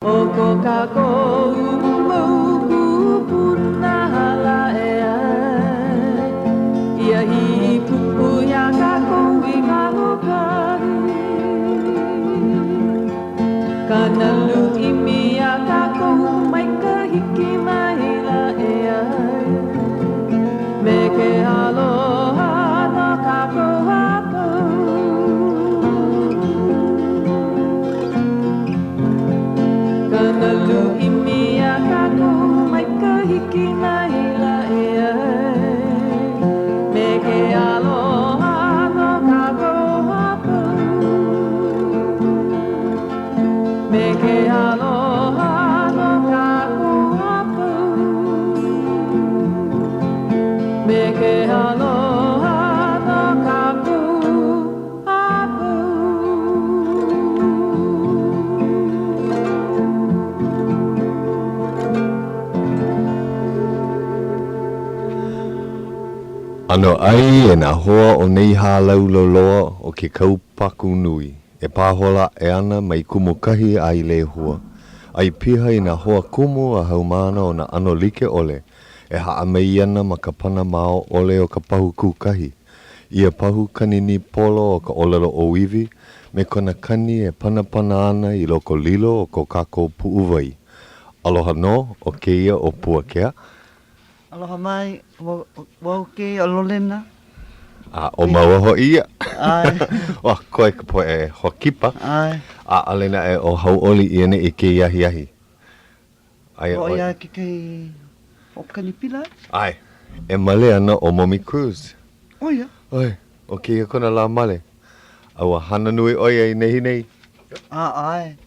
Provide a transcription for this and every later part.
Oko kako umauku puna hala ia hi pupu ya kako ingaho kari kanalu imi ya kako mai kahiki mai la me ke aloha no kako hapo kanalu imi ya kako mai kahiki mai la me ke aloha no kako hapo me ke aloha no kako hapo me ke aloha no kako hapo Ano ai e na hoa o nei halau loloa o ke kaupaku nui. E pāhola e ana mai kumu kahi ai le hua. Ai piha i na hoa kumu a haumana o na ano like ole. E haa mei ana ma ka pana mao ole o ka pahu kukahi. Ia pahu kanini polo o ka olelo o iwi. Me kona kani e pana ana i loko lilo o ko kako pu'uwai. Aloha no o keia o Puakea. Aloha mai, wau ke o Lolena. O maua ho ia. Ai. O koe ka poe e ho kipa. Ai. Alena e o hauoli i ene i ke iahi ahi. Ai, O ia ke kei o kanipila. Ai, e male ana o Mommy Cruise. O ia. Oi, o ke ia kona la male. Aua hana nui oia i nehi nei. Ai.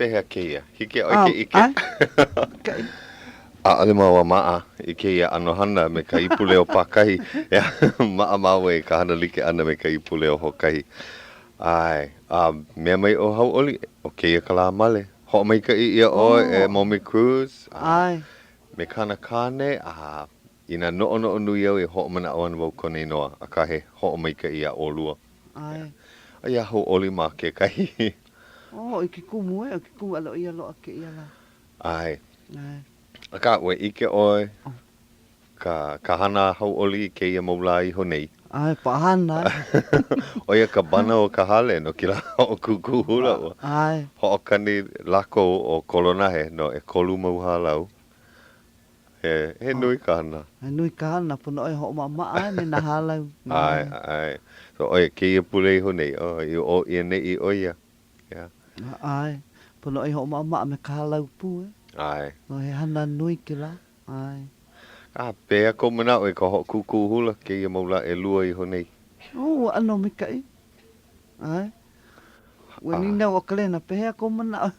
Pehea ke ia. Hike oi ke ike. Ai. Ale maua maa i ke ia anohana me ka ipu leo pakahi. Maa maua e ka hana like ana me ka ipu leo hokahi. Ai, mea mai o hauoli, o ke ia ka la male. Ho mai ka i ia o e Mommy Cruise. Ai. Me kana kane, ina no nui au e ho mana o anu wau kone noa. A ka he ho mai ka ia o lua. Ai. Ai a hauoli ma ke kahi. I ke kumu o ke kumu alo ia lo a ke ia la. Ai. Ai. A ka ue ike oi, ka hana hauoli ke ia maula i honei. Ai, pahana. Oia ka bana o ka hale no ki la o kuku hula ua. Ai. Ho kani lako o kolonahe no e kolu mau halau. He nui ka hana. Ai nui ka hana, pono oi ho maa ai me na halau. Ai. So oia ke ia pule i honei, o ia nei i oia. Ai. Pono oi ho maa me ka halau pu. Ai. No he hana nui ke la. Ai. Pea ko mana o e ka ho kuku hula ke ia maula e lua i honei. Ano me kai. Ai. Wani na o kalena pehea ko mana.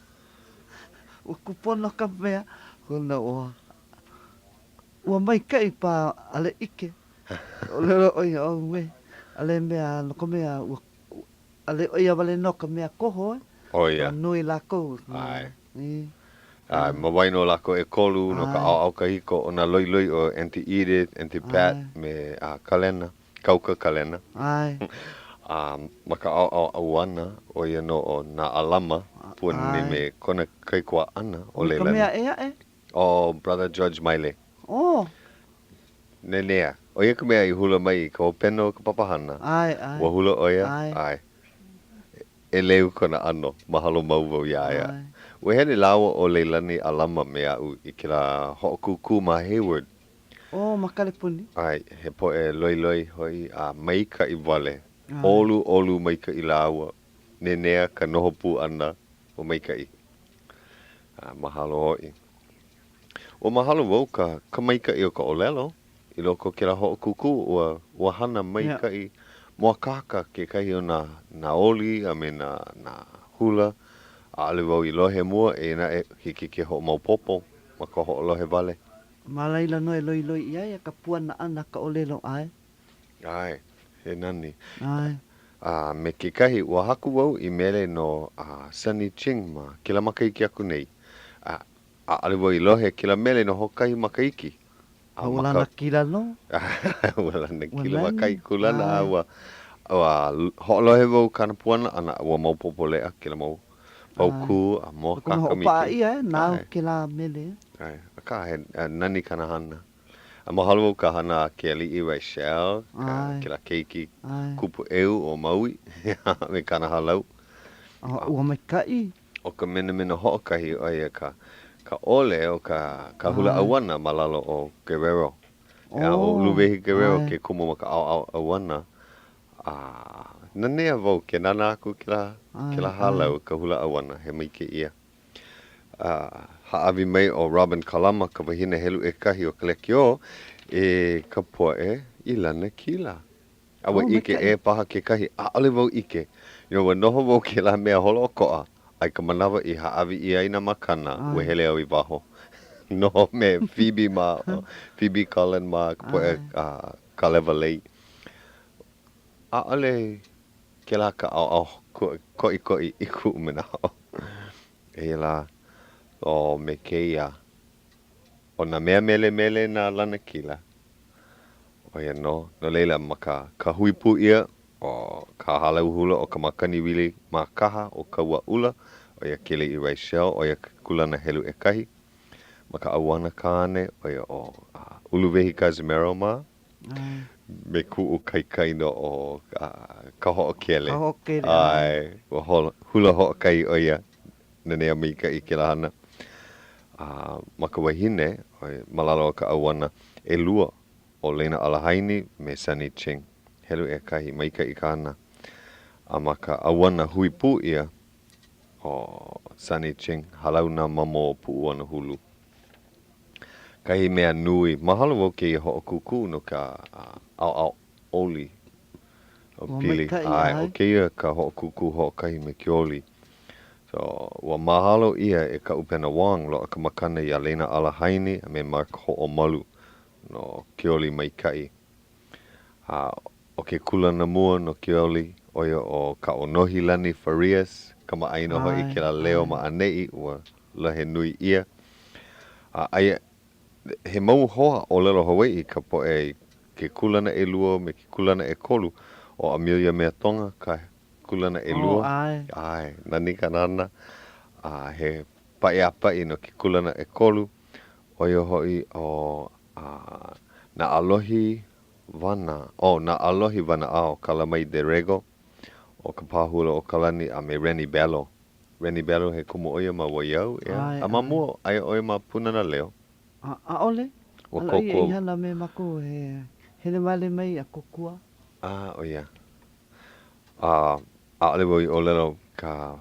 O kupono ka pea. Kona o. Ua mai kai pa ale ike. O lero oia o we. Ale mea no ko mea. Ale oia wale no ka mea koho. Oia. Nui lako. Ai. Ai. Mawaino lako e kolu no ka au ka hiko o na loi o Auntie Edith, Auntie Pat, me Kalena, Kauka Kalena. Ai. Maka au ana o ia no o na alama puani me kona kai kua ana o leilani. Ka mea ea e? O Brother George Maile. Nenea. O ia ka mea i hula mai ka o peno ka papahana. Ai. Wa hula o ia? Ai. E leu kona ano, mahalo mauvau ia ia. Ue hele lawa o leilani alama mea u i ke la ho'okuku ma Hayward. Makalepuni. Ai, he po e loi hoi a maika i wale. Olu maika i lawa. Nenea ka nohopu ana o maika i. Mahalo hoi. O mahalo wau ka maika i o ka olelo. I loko ke la ho'okuku ua hana maika i mua kaka ke kahi o na oli a me na hula. Ale wau i lohe mua e na e hiki ke ho maupopo ma ka ho lohe vale. Malaila no e loi ia ka puana ana ka olelo ai. Ai, he nani. Ai. Me ke kahi ua haku wau i mele no Sunny Ching ma kila makaiki aku nei. Ale wau i lohe kila mele no hokai makaiki. Ulana kila no. Ulana kila makai kulana awa ho lohe wau kana puana ana ua maupopo lea kila mau pauku a mo Ko mo kakamike. pa ia na Ai. ke la mele. Ai, ka he nani kana hana. A mahalo ka hana ke ali'i Rachel, Ai. ke la keiki Ai. kupu eu o Maui, me kana halau. Ua mai kai. O ka mena ho'okahi o ia ka ole o ka hula Ai. awana malalo o Guerrero. O Oh. Uluwehi Guerrero Ai. ke kumu ma ka au awana. Nanea vau ke nana aku ke la halau ka hula awana he mai ke ia. Haawi mai o Robin Kalama ka wahine helu e kahi o Kalekio e ka poe I lana kila. Awa ike e paha ke kahi a ole vau ike. Wa noho vau ke la mea holo o ko'a. Ai ka manawa I haawi I aina makana ua hele au I waho. No me Phoebe Cullen ma ka poe ka lewa lei. A ole ke la ka au koi I ku umenao. E la o me keia o na mea mele na lana kila. O ia no leila ma ka huipu ia o ka halau hula o ka makani wili ma kaha o ka ula o ia kele I Rachel o ia kulana helu e kahi. Ma ka awana kane o ia o Uluwehi Kazimero ma me ku'u kai no o ka ho'okele. Ka ho'okele, Ai, hula ho'okai o ia nenea mika I ke la hana. Ma ka wahine, malalo o ka awana e lua o Lena Alahaini me Sunny Ching. Helu e kahi maika I ka hana. A ma ka awana huipu ia o Sunny Ching, halau na mamo o pu'u ana hulu. Kahi mea nui, mahalo wau ke ia ho'okuku no ka au oli o pili. Ai, o ke ia ka ho'okuku ho'okahi me ke oli. So, ua mahalo ia e ka upena wang lo ka makana I Lena Alahaini me Mark Ho'omalu no Keoli Maikai. O ke kulana mua no Keoli o ia o ka onohi lani Farias ka maaino hoi ke la leo ma anei ua lahe nui ia. Ai he mau hoa o lelo Hawaiʻi ka poe ke kulana e lua me ke kulana e kolu o Amelia Mea Tonga ka kulana e lua. Ai, nani ka nana. He pa'i no ke kulana e kolu. O ia hoi o na alohi wana. Na alohi wana o Kalamai Derego. O ka pahula o Kalani a me Rennie Bello. Rennie Bello he kumu oia ma waiau. A mamua ai oia ma punana leo. A ole? Ala ia I hana me mako hele male mai a kokua. O ia. A ole wai o lelo ka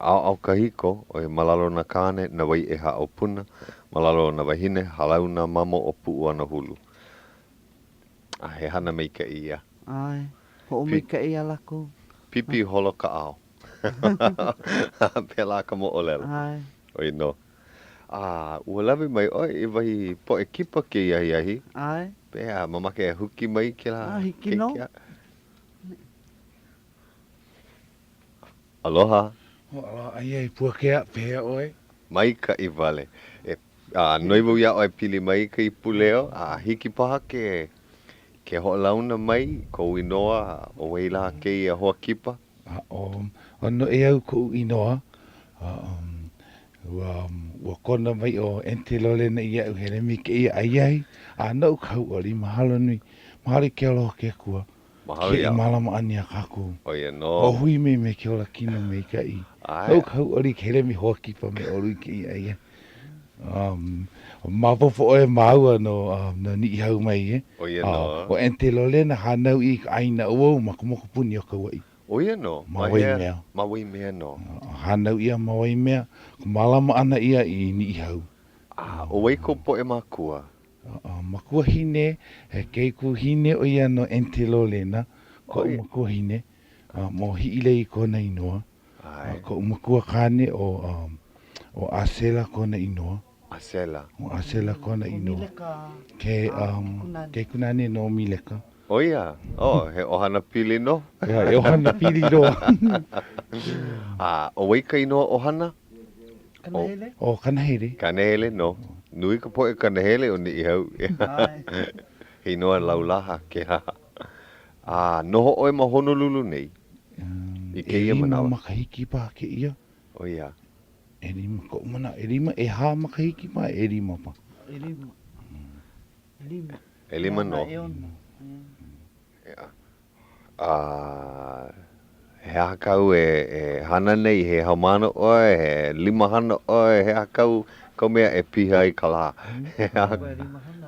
au kahiko o malalo na kane na wai e ha o puna. Malalo na wahine halau na mamo o pu'u ana hulu. He hana mai ka ia. Ai, ho mai ka ia lako. Pipi holo ka ao. Pela ka mo o lelo. Ai. Oi no. Ua lawe mai oi I wahi po e kipa ke iahi. Ai. Pea, mamake e huki mai ke la. Hiki no. Aloha. Aloha, ai Puakea, pea oi. Mai ka I vale. Noi wau ia oi pili mai ka I puleo. Hiki paha ke ho launa mai, ko inoa, o weila ke ia hoa kipa. O no e au ko inoa. Ua kona mai o ente Lolena ia u hele mi ke ia ai. Nau kau ori mahalo nui. Mahalo ke aloha ke kua. Mahalo ia. Ke malama ani a kaku. O ia no. O hui me ke ola kino me ka I. Nau kau ori ke hele mi hoa kipa me ori ke ia ia. Mapofo oe maua no ni hau mai O ia no. O ente Lolena hanau I aina uau makumoko puni o ka wai. O ia no. Mawai mea. Mawai mea no. Hanau ia mawai mea. Malama ana ia I ni hau. O wei ko po e makua. Makua hine, he keiku hine o ia no ente Lolena. Ko makua hine. Mo hiile I kona inoa. Ko makua kane o Asela kona inoa. Asela. O Asela kona inoa. Ke kunane no mileka. O ia. He ohana pili no. Ia, e ohana pili no. O wei ka inoa ohana? Kanahele? O kanahele. Kanahele no. Nui ka po e kanahele o ni hau. He inoa laulaha ke ha. Noho oe ma Honolulu nei. I ke ia manawa. Makahiki pa ke ia. O ia. E rima ko mana, e rima e hā makahiki pa, e rima pa. Lima. Lima. E lima no. E ono. He hakau e hana nei, he haumana oe, he lima hana oe, he hakau kau mea e piha i ka lā.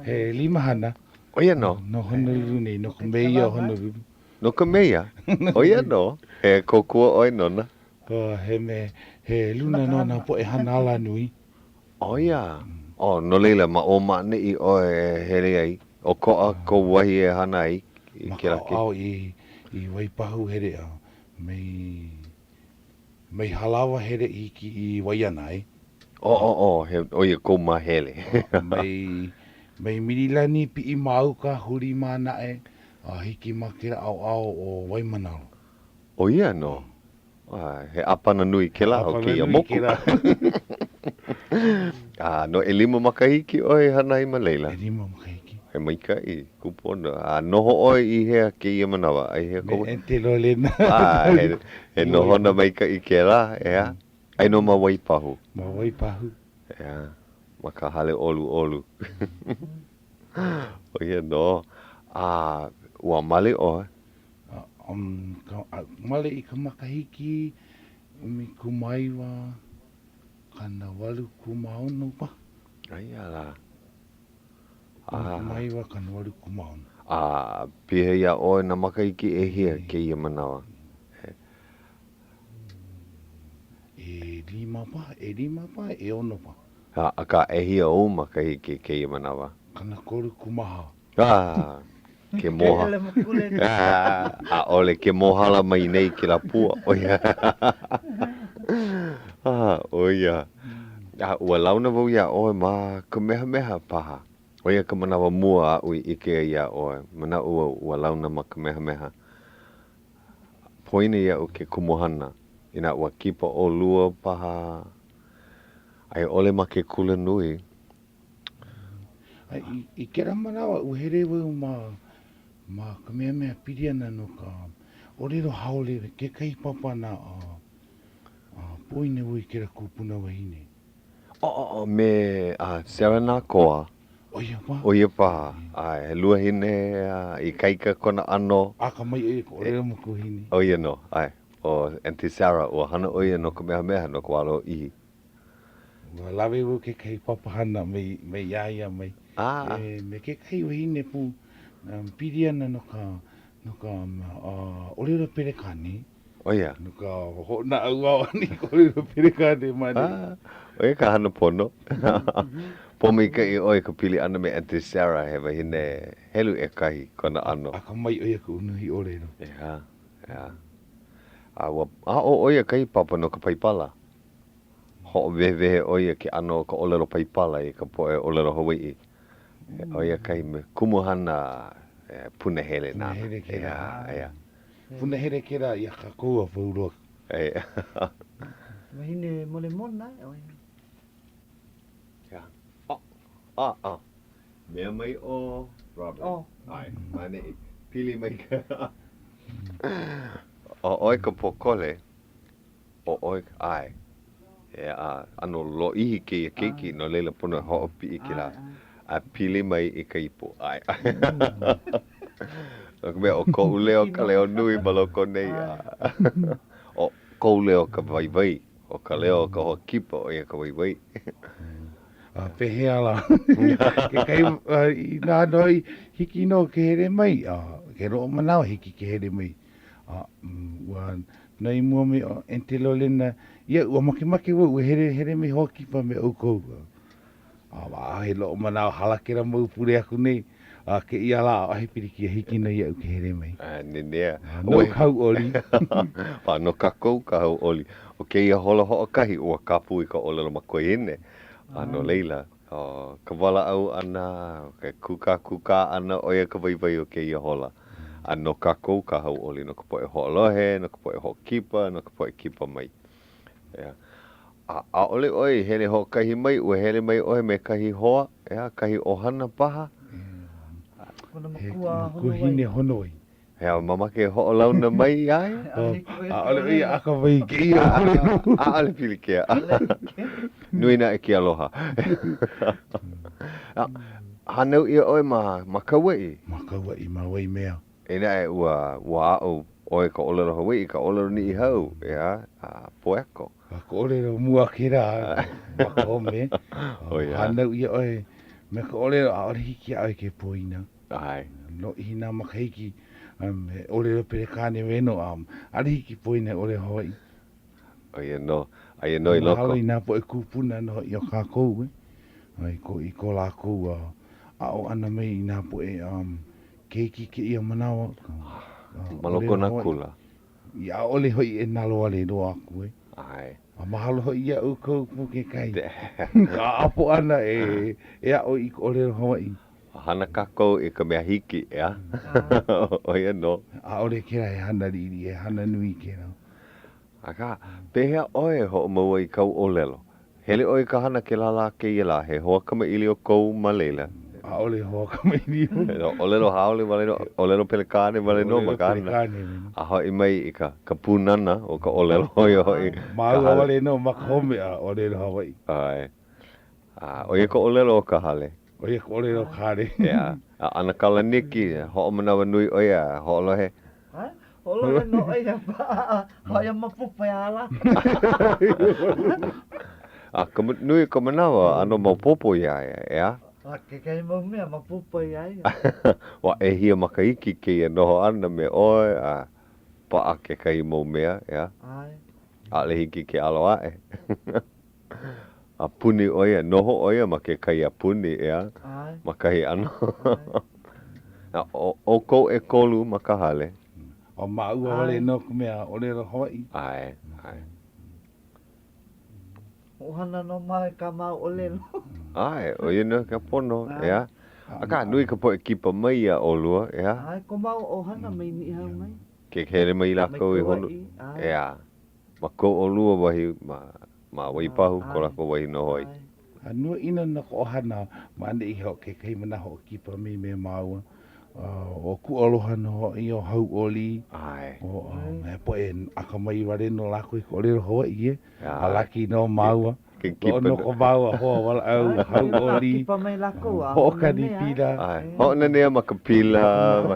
He lima hana. O ia no. No Honolulu nei, no ka meia Honolulu. No ka mea. O ia no. He kokua oe nona. He luna no na po e hana ala nui. O ia. O no leila ma o ma ne i oe here ai. O koa ko wahi e hana ai. I ke Maka raki. au i waipahu here a. Mei halawa here i ki i waiana ai. O ia ko ma hele. Mei mirilani pi i mauka huri mana e. Hiki makira au o waimanalo. O ia no. He apana nui ke la o ki a moku. No e lima makahiki oi hana i ma leila. E rima makahiki. He maika i kupona. Noho oi i hea ke ia manawa. Ai hea Me koe. ente Lolena. He noho na maika i ke la. Ea. Ai no ma waipahu. Ma waipahu. Ea. Ma ka hale olu. O ia no. Ua male oi. Male i ka makahiki, umi kumaiwa, kana walu kumaono pa. Ai ala. Kumaiwa kana walu kumaono. Pia ia oi na makahiki e hia ke ia manawa. E lima pa, e ono pa. Aka e hia o makahiki ke ia manawa. Kana koru kumaha. Ke moha. Ole ke mohala mai nei ke la pua. Oia. Oia. Ua launa vau ia oe ma ka meha paha. Oia ka manawa mua ui ike ia oe. Mana ua launa ma ka meha. Poina ia o ke kumohana. Ina ua kipa o lua paha. Ai ole ma ke kula nui. I ke ramanawa uhere wau ma ka mea piriana no ka orero haole ke kai papana poine ui ke ra kupuna wahine. Me Serena koa. Oia pa. Pa. Ai lua hine I kaika kona ano. Ka mai oia ko orero muku hine. Oia no. Ai. O Auntie Sarah o hana oia no ka meha no ka walo ihi. Wa lawe wo ke kai papahana me iaia mai. Me ke kai wahine pu piriana no ka orero perekani. Oia. No ka hona au ni ko orero perekani mani. Oia ka hana pono. Pomi ka I oia ka pili ana me Auntie Sarah he wahine helu e kahi kona ano. Ka mai oia ka unuhi orero. Ia. Oia kai papa no ka paipala. Ho vehe oia ke ano ka olero paipala I ka poe olero Hawaiʻi. Oia kai me kumuhana punahele nā. Ia. Punahele kera ia ka koua whaurua. Ia. Mahine mole mona. Ia. Mea mai o Robert. Ai, mane pili mai ka. Oi ka pokole. Oi ai. Ano lo ihi ke ia keiki no leila puna hoʻopi I ke la. A pili mai I ka ipo. Ai. Mea o kou leo ka leo nui maloko nei. O kou leo ka waiwai. O ka leo ka hoa kipa o ia ka waiwai. Pehea la. Ke kai I nā noi hiki no ke here mai. Ke ro'o manao hiki ke here mai. Nei mua me Auntie Lolena. Ia ua make wau here me hoa kipa me au kou. He lo'o manao halakera mau pure aku nei. Ke ia la ahi piriki hiki na ia ke here mai. Nenea. No kau oli. No kakou ka hau oli. O ke ia hola hoa kahi ua kapu I ka olelo makoine. No leila. Ka wala au ana. Ke kuka ana oia ka waiwai o ke ia hola. No kakou ka hau oli. No ka poe ho'olohe. No ka poe ho kipa. No ka poe kipa mai. A ole oi hele ho kahi mai. Ua hele mai oi me kahi hoa. Kahi ohana paha. He kuhine honoi. Hea mama ke ho launa mai ai. Ole ia aka vai ke ia ole no. Ale pili ke. Nui na e ki aloha. Hanau ia oi ma Kauai. Ma Kauai ma wai mea. Ina e ua au oi ka olero Hawaiʻi ka olero ni i hau. Ia, poeko. Ka olero mua kira ma kome. Hanau ia oi me ka olero a ore hiki ai ke poina. Ai. No hina makaiki olero pere kane weno ari hiki poina ole Hawaiʻi. Ai no i loko. Mahalo ina po e kupuna no i o kākou. Ai ko i ko lākou a o ana mei ina po e keiki ke ia manawa. Maloko na kula. Ia ole hoi e nalo ale do aku. Ai. A mahalo hoi ia ukou pu ke kai. Ka apo ana e a o i ko ole Hawaiʻi. Hana kako e ka mea hiki, ea? Oia no. A ole kera e hana riri, e hana nui kera. Aka, pehea oe ho maua i kau o lelo. Hele oe ka hana ke lala ke ia la, he hoa kama ili o kou ma leila. A ole hoa kama ili o. O lelo haole, o lelo pelekane, ma le no makana. A hoi mai i ka punana o ka o lelo hoi hoi. Mau a wale no makahome a o lelo Hawaiʻi. Ai. Oia ka o lelo o ka hale. Oia ka o lelo kare. Ea. Ana kala niki, ho o manawa nui oia, ho o lohe. Olo no oia pa, hoia mapupa ya la. Nui ka manawa, ano maupopo ia, ea? Ke kai mau mea mapupa ya ia. Wa e hia makaiki ke ia noho ana me oe, pa a ke kai mau mea, ea? Ai. A le hiki ke aloa e. A puni oia, noho oia ma ke kai a puni, ea? Ai. Ma kai ano. O kou e kolu ma ka hale. O maua wale no kumea o lelo Hawaiʻi. Ai. Ohana no mai ka mau o lelo. Ai, o ina ka pono, ea? Aka nui ka po e kipa mai a olua, ea? Ai, ko mau ohana mai ni hau mai. Ke hele mai lako i honu. Ea. Ma ko olua wahi, ma waipahu, ko lako wahi no hoi. Nua ina na ko ohana, ma ane i hao ke kai mana ho kipa mai me maua. O ku aloha no i o hau oli. Ai. O me po e aka mai wale no lako i ko lelo Hawaiʻi e. A laki no maua. Ko no ko maua hoa wala au hau oli. Kipa mai lako a. Ho ka ni pila. Ai. Ho na nea maka pila.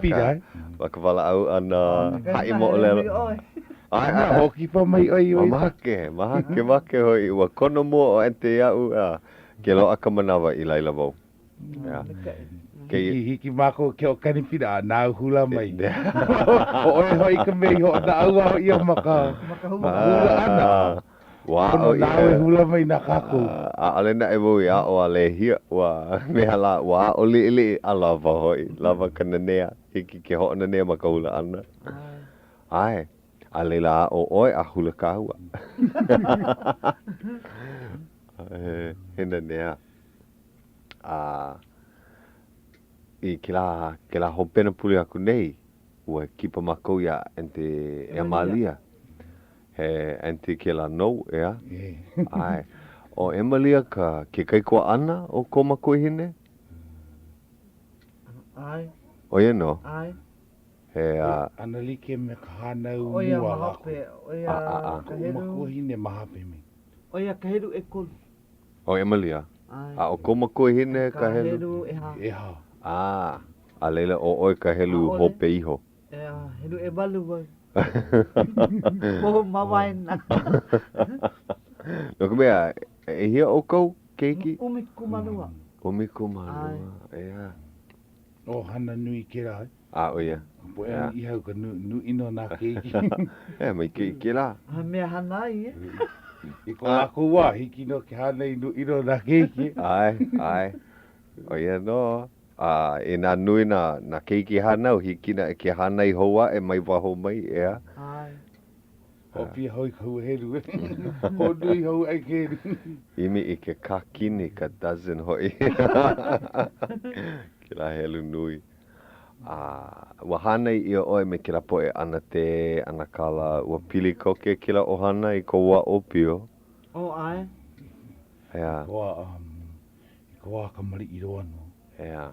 Maka wala au ana hai mo lelo. Ai, ho kipa mai oi oi. Mahake hoi. Ua kono mua o ente iau ke lo aka manawa i laila wau. Hiki mako ke o kanipira nā hula mai. O oi hoi ka mei ho na aua ia maka hula ana. Wow, nā hula mai na kako. A ale na e wui a o ale hia wa mea la wa o li ili a lava hoi. Lava ka nanea. Hiki ke ho nanea maka hula ana. Ai. A leila o oi a hula kahua. Hena nea. I ke la hopena puli aku nei, ua kipa makou ia ente e malia. He ente ke la nou, ea? Ai. O e malia ke kai kua ana o ko makou hine? Ai. Oia no? Ai. He Ana like me ka hanau mua lako. Oia mahape, oia kaheru. Makou hine mahape me. Oia kaheru e kolu. o e malia. Ai. O ko makou hine ka helu? Helu e ha. E ha. A leila o oi ka helu hope iho. Helu e balu wai. Ko mawaina. No ka mea, e hia o kou keiki? Umi kumanua. Umi kumanua, ea. O hana nui kera ai. O ia. Po e i hau ka nu ino nā keiki. Mai keiki la. Ha mea hana i e. I ko lako wā, hiki no ke hana ino nā keiki. Ai. O ia no. E nā nui nā keiki hanau, hiki na ke hana i hoa e mai waho mai, ea. Ai. Ho pia hoi ka hua heru e. Ho nui hau ai ke heru. Imi i ke kakini ka dozen hoi. Ke la helu nui. Ua hana i o oi me ke la poe ana te, ana kala, ua pili koke ke la ohana i ko ua opio. Ai. Ea. Ko wā ka mari i roa no. Ea.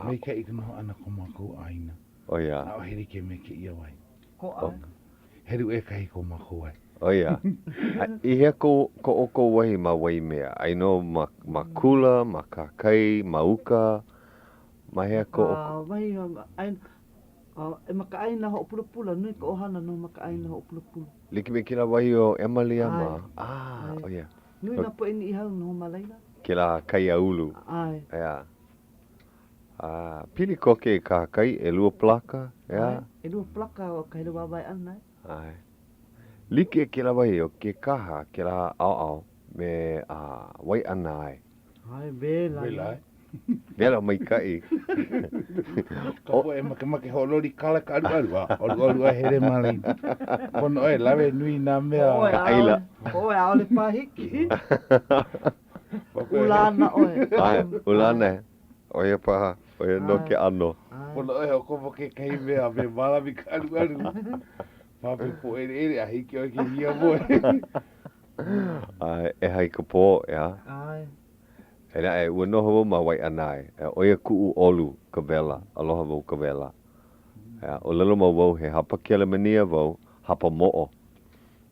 Me ka ika no ana ko mako aina. O ia. A o heri ke me ke ia wai. Ko ai. Heru e kai ko mako wai. O ia. I hea ko oko wahi ma wai mea. Ai no ma kula, ma kakai, ma uka. Ma hea ko oko. Wahi ai e maka aina ho pula nui ka ohana no maka aina ho pula. Liki me kila wahi o Emalia ma. O ia. Nui na po ini ihau no malaila. Kila kai a ulu. Ai. Ia. Pili koke ka kai e lua plaka. Ia. E lua plaka o ka hele wawai ana. Ai. Like ke la wai o ke kaha ke la au me wai ana ai. Ai bela. Bela. Bela mai kai. Kapo e make holori kala ka alu. Alu here malai. Pono e lawe nui na mea. Aila. Oe aole pahiki. Ulana oe. Ai, ulana. Oe paha. Oe no ke ano. Pono e ko ke kai mea me mala mi ka alu. Pape po ere a hiki o ke hia moe. Ai, e hai ka po, ia. Ai. Ena e ua noho ma wai anai. Oe ku'u olu ka vela. Aloha wau ka vela. O lelo ma wau he hapa kele mania wau, hapa mo'o.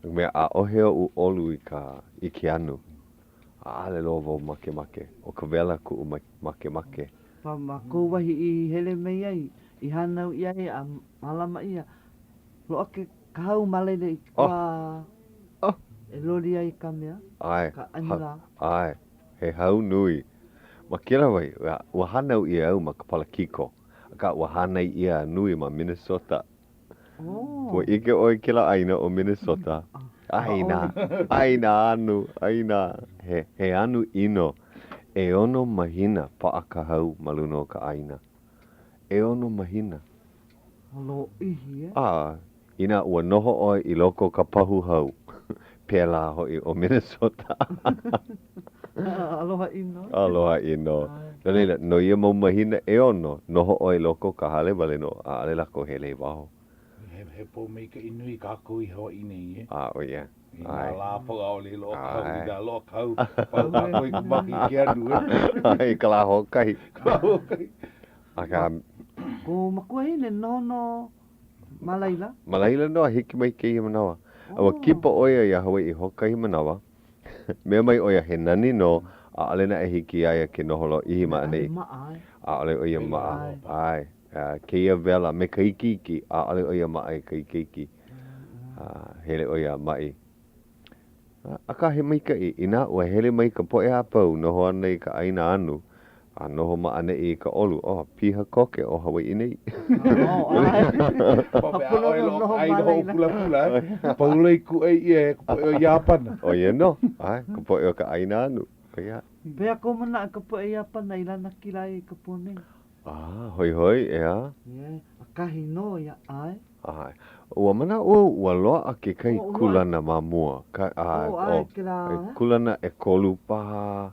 Mea a oheo u olu i ke anu. A lelo wau make. O ka vela ku'u make. Pa ma kou wahi i hele mei ai. I hanau i ai a malama ia. Lo ake kahau malele i kua e lori ai ka mea. Ai. Ka anila. Ai. He hau nui. Ma kira wai, ua hanau ia au ma ka palakiko. Ka ua hanai ia nui ma Minnesota. Ua ike oi kila aina o Minnesota. Aina anu. He anu ino. E ono mahina pa aka hau maluna o ka aina. E ono mahina. Halo ihi Ina ua noho oi i loko ka pahu hau. Pela hoi o Minnesota. Aloha ino. Aloha ino. Lolena, no ia mau mahina e ono. Noho oi loko ka hale wale no. A ale lako hele waho. He po mei ka inui ka kui Hawaiʻi nei e. O ia. Ai. Nā la po au le lo kau. Nā lo kau. Pau ka kui kumaki ke anu. Ai, ka la hokai. Aka. Ko makua hine no malaila. Malaila no hiki mai ke i manawa. Awa kipa oia ia Hawaiʻi hokai manawa. Mea mai oia he nani no. A alena e hiki aia ke noholo ihi maa nei. A ale oia maa. Ai. Ke ia vela me ka iki. A ale oia maa e ka iki. Hele oia mai. Aka he mai ka i. Ina ua hele mai ka poe a pau. Noho anei ka aina anu. A noho maa ne i ka olu. Piha koke o Hawaiʻi nei. Pape a oe lo ai ho pula. Paulei ku e ie ka poe o Japana. O ia no. Ai, ka poe o ka aina anu. Pea ko mana ka poe Japana i lana kila i ka pone. Hoi, ea. Akahi no ia ai. Ai. Ua mana ua loa a ke kai kulana mamua. Kulana e kolu paha.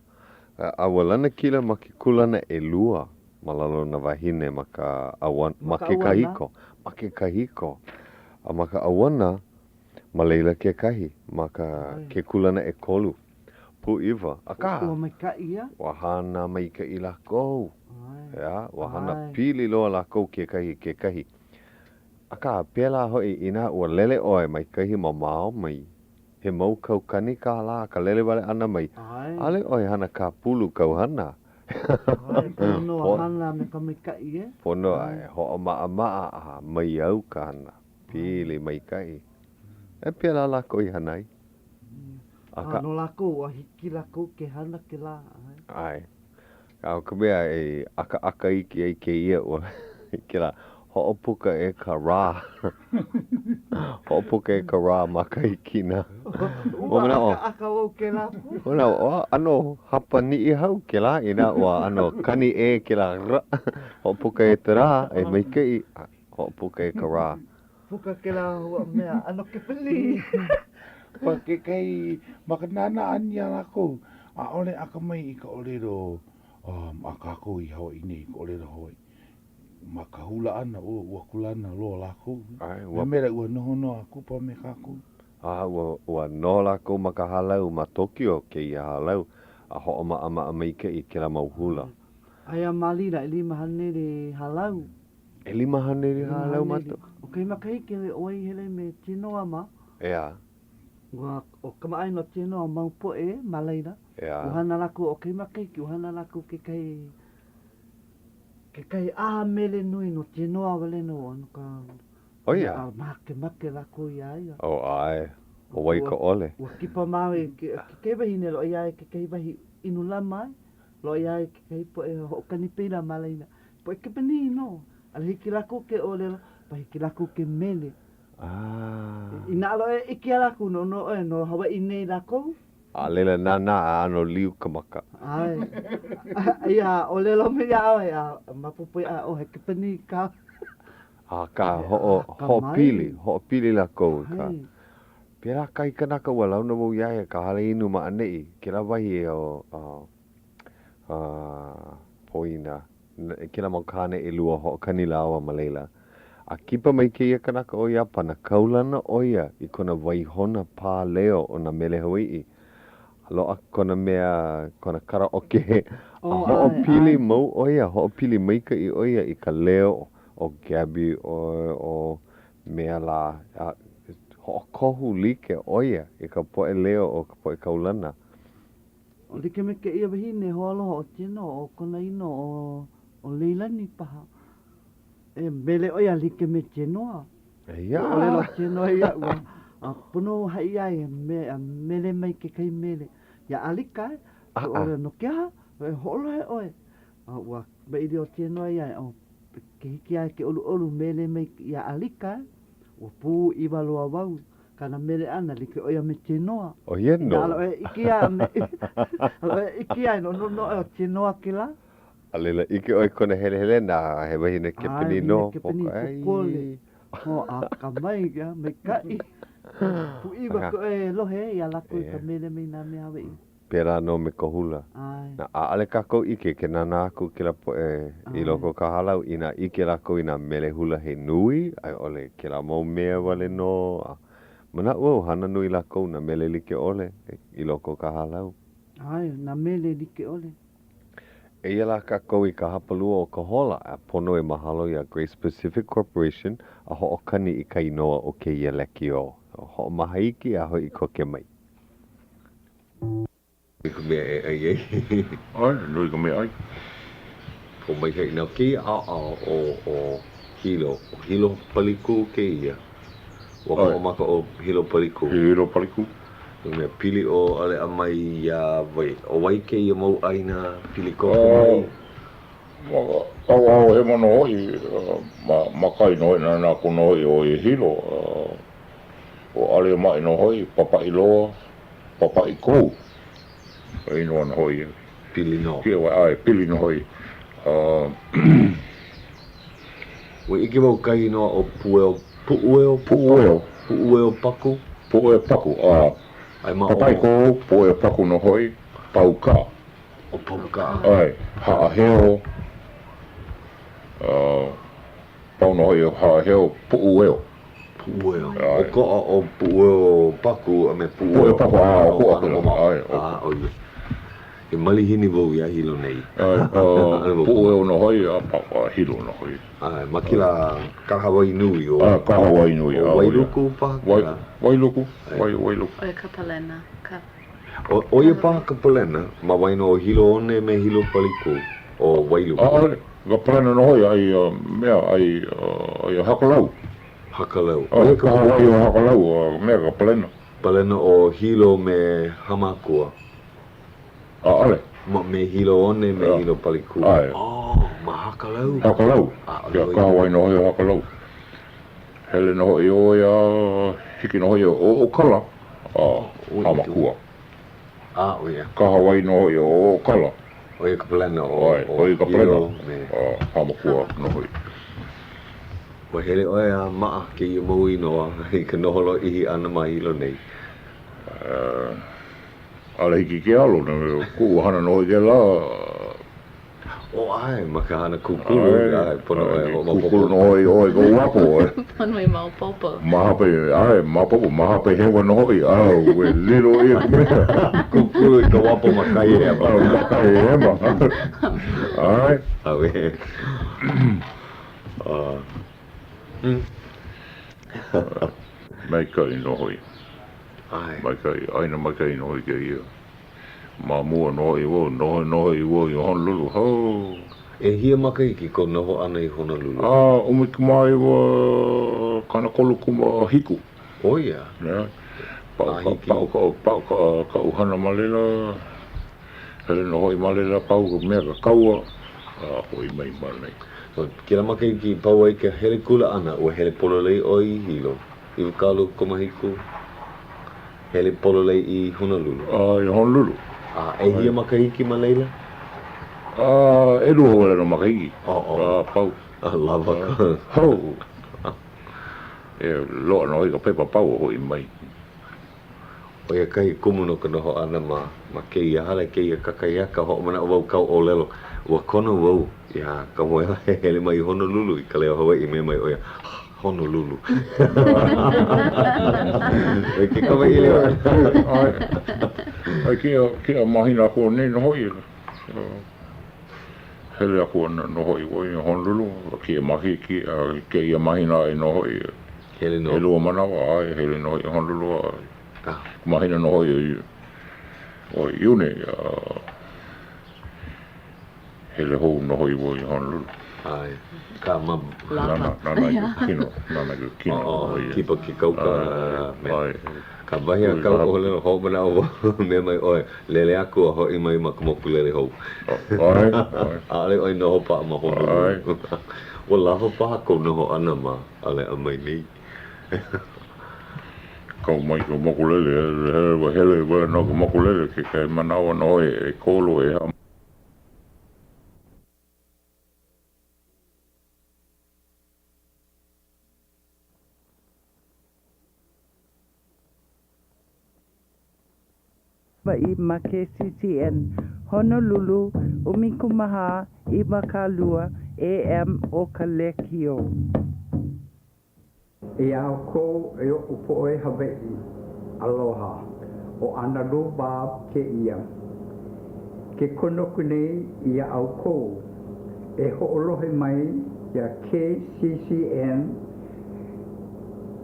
Awa lana kila ma ke kulana e lua. Malalo na wahine ma ka awan. Ma ke kahiko. Ma ke kahiko. A ma ka awana. Ma leila ke kahi. Ma ka ke kulana e kolu. Pu iwa. Aka. Ua mai ka ia. Wahana mai ka i lako. Wahana pili loa lako ke kahi. Aka pela hoi ina ua lele oe mai kahi mamao mai. He mau kau kani ka la ka lele wale ana mai. Ale oe hana ka pulu kau hana. Pono hana me ka mai ka ia. Pono ai ho maa mai au ka hana. Pili mai kai. E pela lako i hanai. No lako, a hiki lako ke hana ke la. Ai. Kau kumea e aka iki ai ke ia o ke la. Ho'opuka e ka rā. Ho'opuka e ka rā maka iki na. Aka o ke la. Ano hapa ni i hau ke la. Ina wa ano kani e ke la rā. Ho'opuka e te rā e mai ke i. Ho'opuka e ka rā. Puka ke la hua mea ano ke pili. Pa ke kai makanana ania lako. A ole aka mai i ka ole ro. Aka ko i Hawaiʻi nei ka ole ro Hawaiʻi. Makahula ana o ua kulana lo lako. Me mera ua noho no aku pa me kako. Ua noho lako makahalau ma Tokyo ke ia halau. A ho'o maa mai ke i ke la mauhula. Ai a malira 5 hanere halau. E 5 hanere halau matu. O kei makahiki le oi hele me tinoa ma. Ea. Ua o kamai no tinoa maupo e malaira. Ea. Uhana laku o kei makahiki, uhana laku ke kai aha mele nui no tinoa wale no anu ka. Oia. Make laku ia ia. O ai. O wai ka ole. Ua kipa mawe ke wahine lo ia ke kei wahi inu lamai. Lo ia ke kei po e ho kanipira malaina. Po e ke pani no. Al hiki laku ke ole lo. Pa hiki laku ke mele. Ina alo e iki laku no Hawaiʻi nei laku. A lela nana ano liu kamaka. Ai. Ia ole lo me ia ia mapupu ia o heke pani ka. Ka ho pili laku ka. Pera kai kanaka wala no mo ia ka hale inu ma anei. Kira wahi poina. Kira mo kane e lua ho kanila awa malela. A kipa mai ke ia kanaka o ia pana kaulana o ia i kona waihona pā leo o na mele Hawaiʻi. Lo a kona mea, kona karaoke. Ho pili mau o ia, ho pili maika i o ia i ka leo o Gabi o mea la. Ho kohu like o ia i ka poe leo o ka poe kaulana. O like me ke ia wahine ho aloha o tino o kona ino o leilani paha. E mele o ia like me tinoa. Ia. O lelo tinoa ia ua. A pono hai ai mele mai ke kai mele. Ia alika e. O le no kia. E holo he oe. Ua beidi o tinoa ia o ke hiki ai ke olu mele mai ia alika e. Ua pū iwa loa wau. Kana mele ana like o ia me tinoa. O ia no. Alo e iki ai me. Alo e iki ai no o tinoa ki la. Alela ike oi kona hele na he wahine ke pini no. Ke pini kukole. Ho a kamai ia me kai. Pu iwa ko e lohe ia lako i ka mele me na me Hawaiʻi. Pera no me kohula. Na ale kako ike ke nana aku ke la po i loko ka halau ina ike lako ina mele hula he nui. Ai ole ke la mau mea wale no. Mana ua hana nui lako na mele like ole i loko ka halau. Ai, na mele like ole. E ia la kako i ka hapalua o ka hola a pono e mahalo i a Grace Pacific Corporation a ho okani i ka inoa o ke ia leki o. Ho mahaiki a hoi i koke mai. Iko mea e ai ei. Ai, nui ka mea ai. Po mai hei nau ki a o hilo. Hilo paliku ke ia. Waka o maka o hilo paliku. Hilo paliku. Mea pili o ale a mai ia vai. O wai ke ia mau aina pili koke mai. Au he mano hoi. Makai no hoi na kono hoi o i hilo. O ale mai no hoi. Papa i loa. Papa i kou. E ino ana hoi. Pili no. Kia wai ai, pili no hoi. Oi ike mau kai no o pueo paku. Pueo paku. Ai ma Papa i kou, pueo paku no hoi. Pauka. O pauka. Ai, haa heo. Pau no hoi haa heo pueo. Pueo. O ko o pueo paku a me pueo paku o ko ai. O ia. E mali hini vau ia hilo nei. Pueo no hoi a pa hilo no hoi. Ai makila ka Hawaii nui o. Ka Hawaii nui. Wailuku pa. Wailuku. Wailuku. Oe ka palena. O ia pa ka palena, ma waino o hilo one me hilo paliku o wailuku. Ka palena no hoi ai mea ai hakalau. Hakalau. Ka Hawaii o hakalau mea ka palena. Palena o hilo me hamakua. Ale. Ma me hilo one me hilo paliku. Ai. Ma hakalau. Hakalau. Ka Hawaii no hoi hakalau. Hele no hoi o ia hiki no hoi o kala. Hamakua. Oia. Ka Hawaii no hoi o kala. Oia ka palena o ka palena. Hamakua no hoi. Wa hele oia maa ke i mau inoa i ka noholo ihi ana mai hilo nei. Ale hiki ke alo, ku hana no hoi ke la. O ai, makahana kukulu, ai, pono e o mapopo. Kukulu oi go wapo. Pono e maupopo. Mahape, ai, mapopo, mahape hewa no hoi, au, we lilo ia kumea. Kukulu I ka wapo makai e apa. Makai e ma. Ai. Awe. Mai kai no hoi. Ai. Mai kai, aina mai kai no hoi ke ia. Ma mua no hoi wo, no hoi wo I Honolulu, ho. E hia makai ki ko noho ana I Honolulu. Umikumai wa kana kolu kuma hiku. O ia. Yeah. Pau ka uhana malela. Hele no hoi malela pau ka mea ka kaua. Hoi mai malai. So, kira makai ki pau ai ke hele kula ana o hele pololei o I hilo. I kalu komahiku. Hele pololei I Honolulu. I Honolulu. E hia makai ki malela? E lua wala no makai. Pau. Lava ka. Ho. E loa no hoi ka pepa pau hoi mai. O ia kai kumu no ka noho ana ma kei hale kei kakaiaka ho mana o wau kau o lelo. Ua kono wau ia ka moela hele mai Honolulu I Ka Leo Hawaiʻi me mai o ia Honolulu. E ke kawa I leo. Ai kia mahina ko nei no hoi. Hele ako no hoi i Honolulu. Kia mahi kia mahina I no hoi. Hele no. Hele o manawa ai hele no hoi I Honolulu. Mahina no hoi o iune. Hele hou no hoi I Honolulu. Ai, ka ma Nana kino. kipa ki kau ka ka wahi a kau o lelo hou mana o me mai oe lele aku a hoi mai ma kumoku lele hou. Ai. Ale oi noho pa ma Honolulu. O lava pa ko noho ana ma ale a mai nei. Kau mai ko mokulele hele no ko mokulele ke kai manawa no e kolo e ha. I ma KCCN Honolulu umikumaha I makalua AM o Ka Leo. E au ko e o po e Hawaiʻi. Aloha. O ana roba ke ia. Ke konoku nei ia au ko. E hoʻolohe mai ia KCCN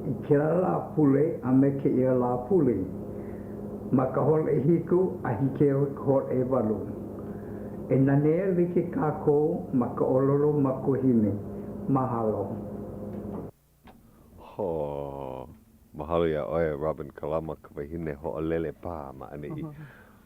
I ke la pule a me ke ia la pule. Ma ka hol e hiku a hike o hol e walu. E nanea like kako ma ka ololo ma kohine. Mahalo. Ho. Mahalo ia oe Robin Kalama ka wahine ho o lele pā ma ane I.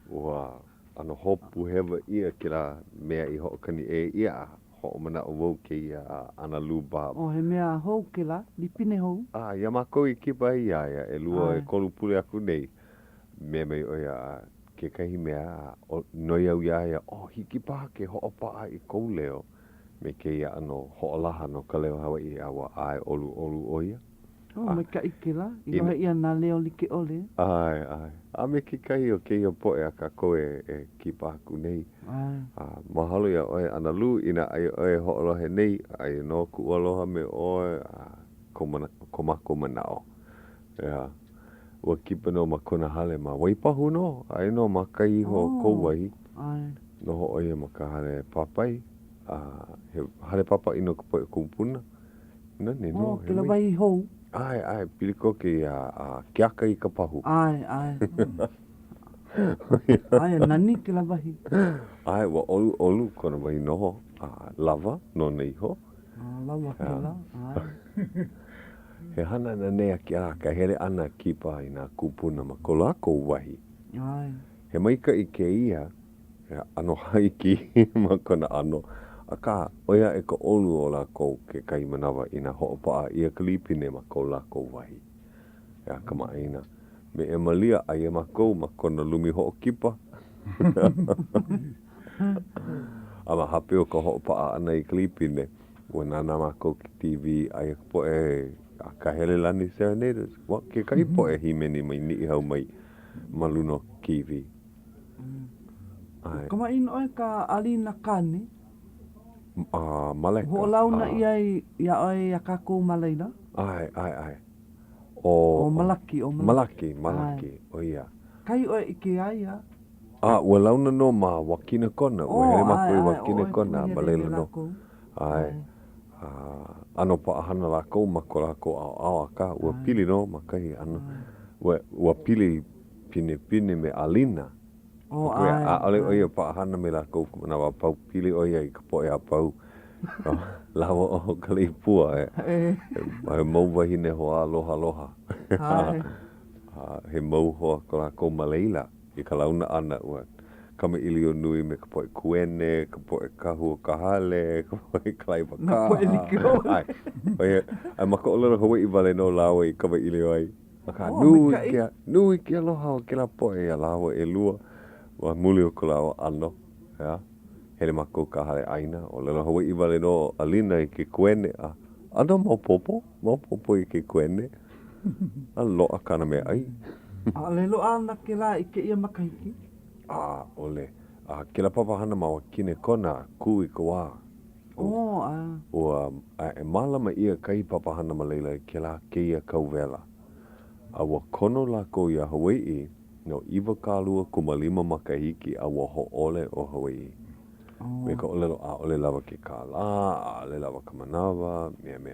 Ua ano hopu hewa ia kira mea I ho kani e ia ho mana o wau ke ia ana luba. O he mea hou ke la, lipine hou. Ia mako I kipa ia e lua e kolu pule aku nei. Me mai o ia ke kahi mea o noi au ia hiki paha ke hoʻopaʻa I kou leo me ke ia ano hoʻolaha no Ka Leo Hawaiʻi awa ai olu o ia. Me ka ike la, I lohe ia nā leo like ole. Ai. A me ke kahi o ke ia poe a ka koe e kipa aku nei. Mahalo ia oe ana lu ina ai oe hoʻolohe nei ai no ku aloha me oe komako manao. Ia. Ua kipa no ma kona hale ma waipahu no. Ai no ma kai ho kou wahi. No ho oia ma ka hale papai. He hale papai no ka poe kumpuna. Nani no. Ke la wahi hou. Ai, piliko ke kiaka I ka pahu. Ai. Ai, nani ke la wahi. Ai, wa olu kona wahi noho. Lava, no nei ho. Lava ke la. He hana na nea ki ka hele ana kipa I nā kupuna ma ko lako wahi. He maika I ke ia, ano haiki ma kona ano. A ka oia e ka olu o lako ke kai manawa I nā hoʻopaa ia ka lipine ma ko lako wahi. Ia ka maaina. Me e malia ai e mako ma kona lumi hoʻokipa. Ama hape o ka hoʻopaa ana I ka lipine. Ua nana mako ki TV ai po e ka hele lani serenaders. Wa ke kai po e himeni mai ni hau mai maluno kiwi. Kama ino e ka alina kane. Maleka. Ho launa ia oi a kako malaina. Ai. O malaki. Malaki, o ia. Kai oi ike ai a. Ua launa no ma wakina kona, ua hele mako i wakina kona, malela no. Ai. Ano paahana lako, mako lako au aka, ua pili no, makahi ano. Ua pili pine me alina. Ale oia paahana me lako, na wapau pili oia i kapo e apau. Lawa o kalipua he mau wahine hoa aloha. He mau hoa ko lako maleila. I ka launa ana ua kama ilio nui me ka poe kuene, ka poe kahu o kahale, ka poe klaipa ka. Na poe likio. Ai maka o lera Hawaiʻi wale no lawa i kama ilio ai. Maka nui ki aloha o ke la poe a lawa e lua. Wa muli o ko lawa ano. Hele maka o kahale aina. O lera Hawaiʻi wale no alina i ke kuene. Ano maupopo i ke kuene. A loa kana me ai. Lelo ana ke la i ke ia makahiki. Ole. Ke la papahana mawa kine kona ku i ka wā. Ua e malama ia kai papahana ma leila ke la ke ia kauwela. Ua kono lako ia Hawaiʻi no iwa kālua kumalima makahiki ua hoʻole o Hawaiʻi. Me ka olelo ole lava ke kālā, ole lava ka manawa, mea.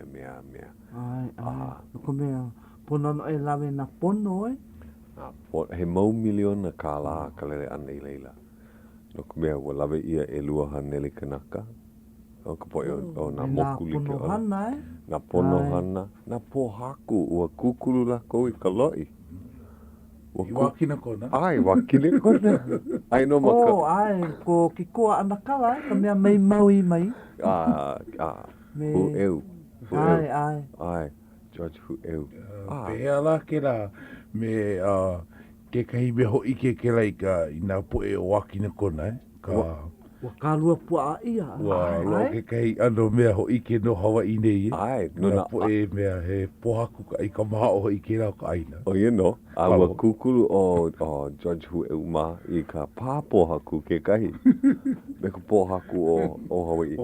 Ko mea pono no e lawe na pono He mau miliona kālā ka lele ana i leila. No ka mea ua lawe ia e lua haneli kanaka. O ka poe o nā moku like o. Nā pono hana. Nā pohaku ua kukulu lako i ka loi. I wakina kona. Ai, wakina kona. Ai no maka. Ai, ko ki koa ana kala, ka mea mai maui mai. Hu eu. Ai. George hu eu. Pea la ke la me ke kahi me ho ike ke la i nā poe o wakina kona Wa kālua pua ia. Lo ke kahi ano mea ho ike no Hawaiʻi nei. Ai, no nā poe mea he pohaku ka i ka maha o ike rau ka aina. O ia no, ua kukulu o George hu eu ma i ka pā pohaku ke kahi. Me ka pohaku o Hawaiʻi.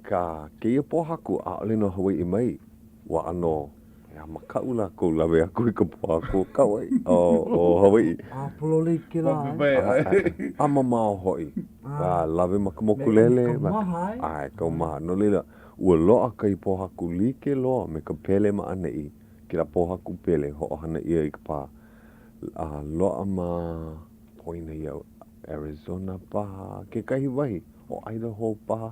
Ka ke ia pohaku a ole no Hawaiʻi mai. Wa ano makau la ko lawe aku i ka pohaku kawai o Hawaiʻi. Polole ke la. Mao hoi. Lawe makamokulele. Ai, kau maha. No leila, ua loa kai pohaku like loa me ka pele ma ana i. Ki la pohaku pele ho ohana ia i ka pā. Loa ma poina ia Arizona paha. Ke kahi wahi o Idaho paha.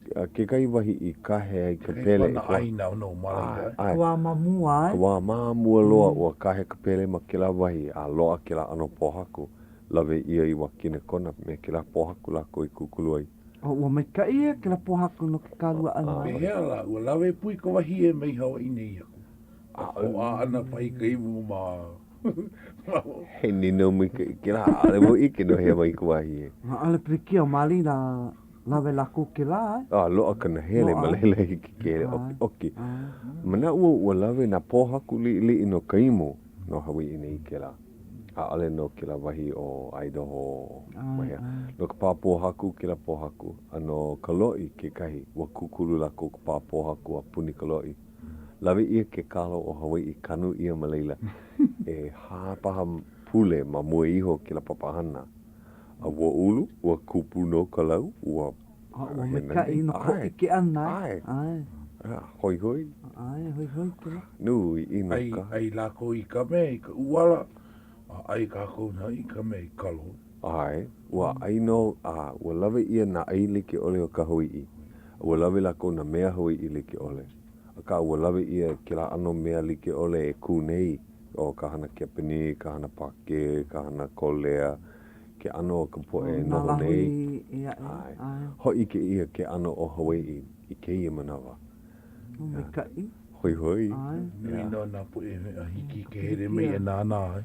Ke kai wahi i kahe ai ka pele. Kua mamua. Kua mamua loa ua kahe ka pele ma ke la wahi a loa ke la ano pohaku. Lawe ia i wakina kona me ke la pohaku lako i kukulu ai. Ua mai ka ia ke la pohaku no ke kālua ana. Pehea la, ua lawe pui ka wahi e mai Hawaiʻi nei aku. O ana pai ka imu ma... He nino mi ke la ale mo ike no hea mai ka wahi e. Ale prikia o mali na... Lawe lako ke la. Loa kana hele malela i ke kere. Oki. Mana ua lawe na pohaku li no kaimu no Hawaiʻi nei ke la. Ale no ke la wahi o Idaho. No ka pāpohaku ke la pohaku. Ano ka loi ke kahi. Ua kukulu lako ka pāpohaku a puni ka loi. Lawe ia ke kalo o Hawaiʻi kanu ia malela. E hāpaha pule ma mua iho ke la papahana. Ua ulu, ua kupu no ka lau, ua mekai no ko ike ana. Hoi. Hoi ke la. Nui ina ka. Ai lako i ka mea i ka uala. Ai kako na i ka mea i kalo. Ai, ua aino, ua lawe ia na ai like ole o ka Hawaiʻi. Ua lawe lako na mea Hawaiʻi like ole. Aka ua lawe ia ke la ano mea like ole e kūnei. O ka hana kepani, ka hana pake, ka hana kolea. Ke ano o ka poe noho nei. Hoi ke ia ke ano o Hawaiʻi i ke ia manawa. Mekai. Hoi. Nui no nā poe a hiki ke here mei e nānā.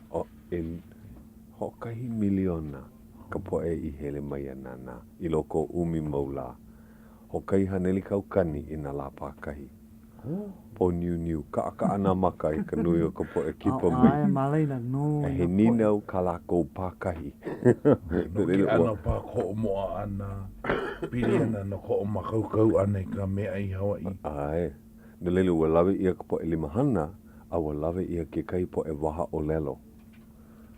Hokahi miliona ka poe i hele mai e nānā. I loko umi maula. Hokai haneli kaukani i nā lā pākahi. Po niu ka ana maka I ka nui o ka po e kipa Ai, mai. malaina no. He nina o ka lako pākahi. No ki ana pa ko moa ana. Piri ana no ko makaukau ana I ka mea I Hawaiʻi. Ai. Na lele ua lawe ia ka po e limahana, a ua lawe ia ke kai po e waha o lelo.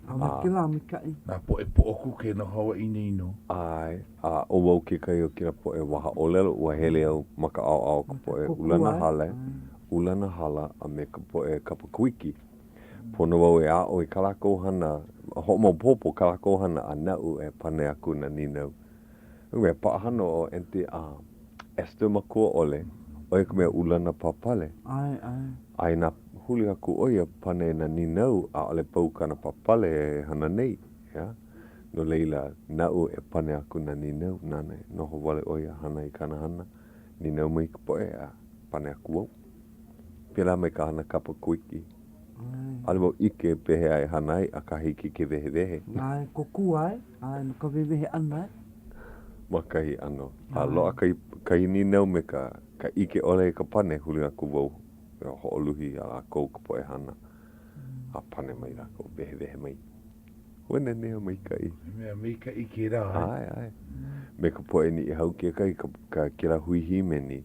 A makila mikai. Nā po e po oku ke no Hawaiʻi nei no. Ai, a o wau ke kai o kira po e waha o lelo, ua hele au maka au ka po e ulana hale, ulana hala a me ka po e kapakuiki. Pono wau e a o I kalako hana, ho mo popo kalako hana a nau e pane aku na ninau. Ue paahano o ente a Esther makua ole, o e kumea ulana papale. Ai. Ai na huli aku oia pane na ninau a ole pau kana papale e hana nei, ya. No leila nau e pane aku na ninau, nane, noho wale oia hana I kana hana, ninau mai ka poe a pane aku au. Pela mai ka hana kapa kuiki. Ale mo ike pehe ai hana ai a ka hiki ke vehe. Ai, koku ai, no ka vevehe ana. Makahi ano. A loa kai ninau me ka ike ole ka pane huli aku wau. Ho'oluhi a kou ka poe hana. A pane mai rako, vehe mai. Wena nea mai kai. Mea mai kai ke rā. Ai. Me ka poe ni I hau ke kai ka kira hui himeni.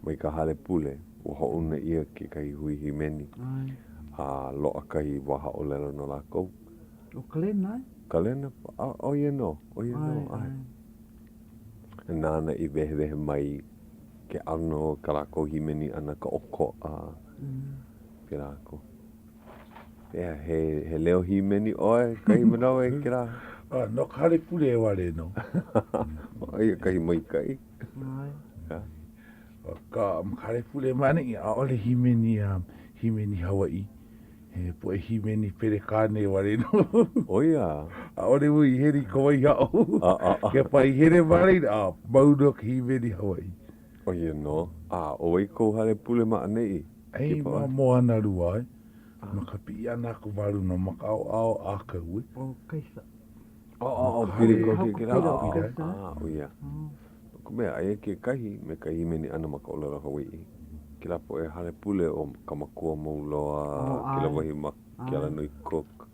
Mai ka hale pule. Wa ho'una ia ke kai hui himeni. Ai. A loa kai waha o lelo no lako. O kalena ai? Kalena? Oia no. Ai. Nāna I vehe mai ke ano ka lako himeni ana ka oko a pirako. Ea, he leo himeni oe, kahi manau e kira. No kare pule e wale no. Oia, kahi mai kai. Ai. Ka kare pule mani a ole himeni Hawaiʻi. He po e himeni pere kāne wale no. Oia. A ole ui heri kawai hao. Ke pai here wale a mauno ki himeni Hawaiʻi. Oia no. O wei kou hale pule ma anei. Ei ma mo ana rua ai. Maka pi ana ku waru no maka au a ka ui. O kaisa. Piri ko ke kira. Oia. Kumea ai ke kahi me ka himeni ana maka olora Hawaiʻi. Kila po e hale pule o ka makua mauloa. Kila wahi kila nui cook.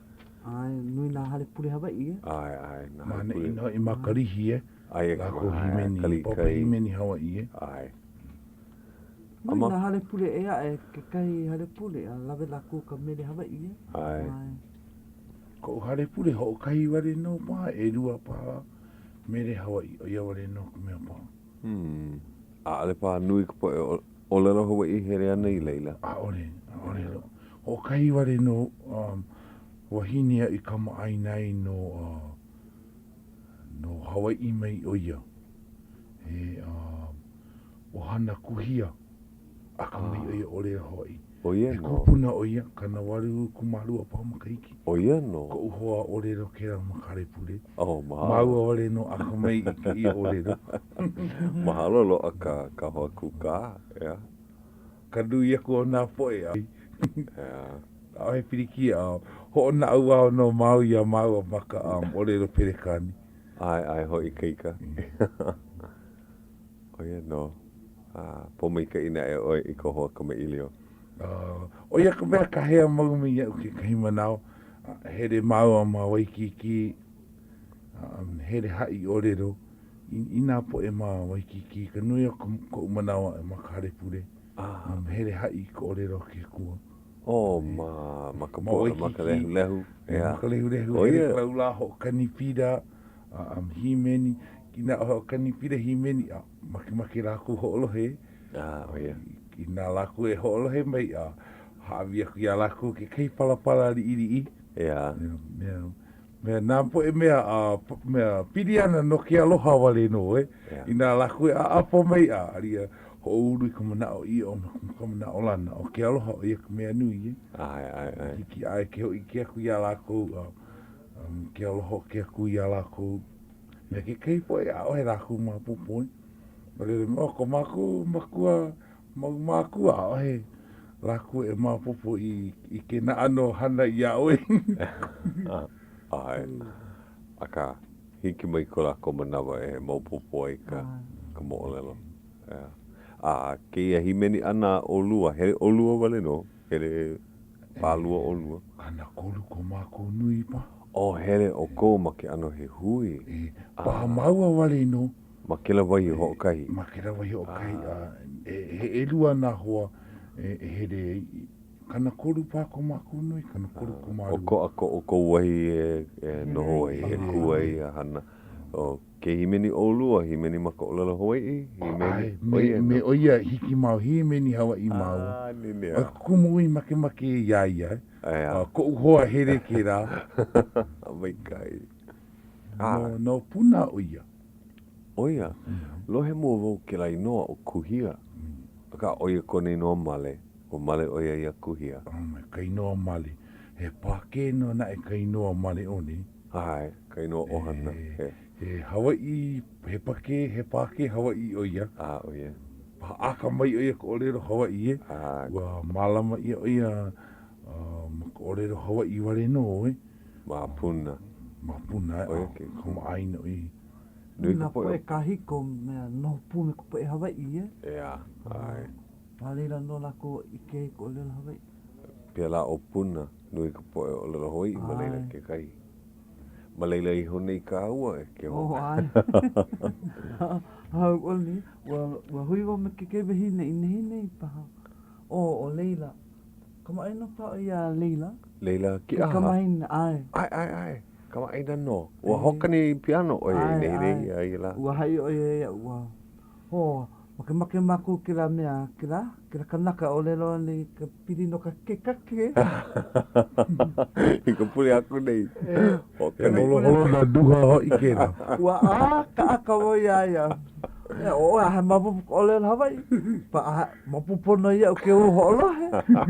Ai, nui nā hale pule Hawaiʻi e? Ai. Mana ino I makarihi e. Ai, Lako himeni, popa himeni Hawaiʻi e. Ai. Nui nā hale pule e a e ke kai hale pule, a lawe lako ka mele Hawaiʻi e? Ai. Ko hale pule ho kai wale no pa e rua pa mele Hawaiʻi o ia wale no ka mea pa. A ale pa nui ka po e o lelo Hawaiʻi here ana I leila. A ole lo. Ho kai wale no wahinia I kama ai nei no Hawaiʻi mai o ia. He o hana kuhia a ka mai o ia o leo Hawaiʻi. O ia E no. kupuna o ia, kana waru kumaru a pao makaiki. O ia no. Ko uhoa o lero kera makare pule. Mahalo. Maua wale no a ka mai I ka ia o lero. Mahalo lo a ka hoa kuka. Yeah. Ka nui aku o nā poe ai. Yeah. A he piriki a ho na ua no mau ia mau a maka o lero perekani. Ai hoi keika. O ia no. Po mai ka ina e oi I ko hoa ka me ilio. O ia ka mea ka hea maumi ia uke kahi manao. Here mau a ma waikiki. Here hai o lero. Ina po e ma waikiki. Ka nui o ko umanawa e makare pure. Here hai ko o lero ke kua. Maka po maka lehu. Maka lehu. Here klaula ho kanipida. Himeni. Kina ho kanipida himeni. Maki raku ho olohe. O ia. Kina laku e ho olohe mai. Hawi aku ia laku ke kei palapala li iri. Ia. Mea nā po e mea piri ana no ke aloha wale no e. Ina laku e a apo mai a aria. Ho uru I ka manao I o ka manao lana. O ke aloha o ia ka mea nui e. Ai. Ki ai ke ho I ke aku ia lako. Ke aloha ke aku ia lako. Mea ke kei po e a ohe lako ma pupo e. Malere mo ko makua makua a ohe. Lako e ma pupo I ke na ano hana I a oe. Ai. Aka hiki mai ko lako manawa e maupopo ai ka mo'olelo. ke ia himeni ana olua, hele olua wale no, hele pālua olua. Ana kolu ko mākou nui pa. O hele o ko ma ke ano he hui. Paha maua wale no. Ma ke la wai ho kai. Ma ke la wai ho kai. He elua na hoa, hele kana kolu pa ko mākou nui, kana kolu ko mārua. O ko wahi noho ai, e kuai a hana. O ke himeni olua, himeni maka o lalo Hawaiʻi, himeni. Me oia hiki mau, himeni Hawaiʻi mau. Nini a. Kumui make ia. Ko uhoa here ke rā. Mai kai. No puna oia. Oia, lohe mua vau ke lai noa o kuhia. Ka oia kone noa male, o male oia ia kuhia. Kai noa male. He pake no na e kai noa male oni. Ai, kai noa ohana. He Hawaiʻi, he pake Hawaiʻi oia. Oia. Pa aka mai oia ko orero Hawaiʻi e. Ua malama ia oia ko orero Hawaiʻi wale no e. Mapuna. Mapuna e. Koma aina oi. Nā poe kahiko mea no pume ko poe Hawaiʻi e. Ea, ai. Pāreira no lako ike ko orero Hawaiʻi. Pia la o puna, nui ka poe o lalo Hawaiʻi, maleila ke kai. Maleila i hone i ka aua e ke ho. Ai. Hau oli, wa hui wa me ke kewe hine i paha. O Leila. Kama aina pa ia Leila? Leila ki aha? Kama aina, ai. Ai. Kama aina no. Ua hokani piano o e nei ai la. Ua hai o e ua. Ho, make mako ki la mea, ki la kanaka o lelo ni ka piri no ka kekake. I ka puli aku nei. Hokani. Holo na duha ho i kera. Ua ka aka o ia. O ha mapu o lelo Hawaiʻi. Pa mapupono ia o ke o holo he.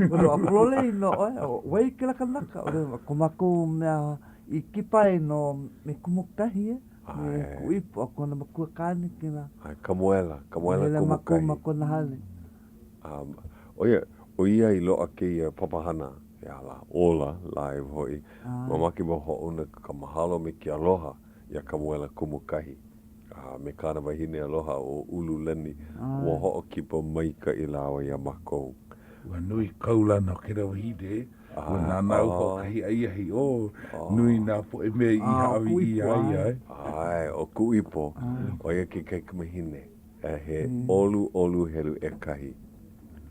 Ua apolole no o wei ki la kanaka. Ko mako mea i kipai no me kumukahi e. Me kuipo ako na makua kane kina. Kamuela kumukahi. Mako na hale. Oia i loa ke ia papahana. Ia la, ola live hoi. Mamaki mo hoʻuna ka mahalo me ki aloha. Ia kamuela kumukahi. Me kāna wahine aloha o Ululeni. Ua hoʻo kipa maika i lawa ia mako. Ua nui kaulana ke rawahide. Ua nānau ho kahi aia hei o. Nui nā po e mea i hawi i aia. Ai, o kuipo. Oia ke kai kamahine. He olu helu e kahi.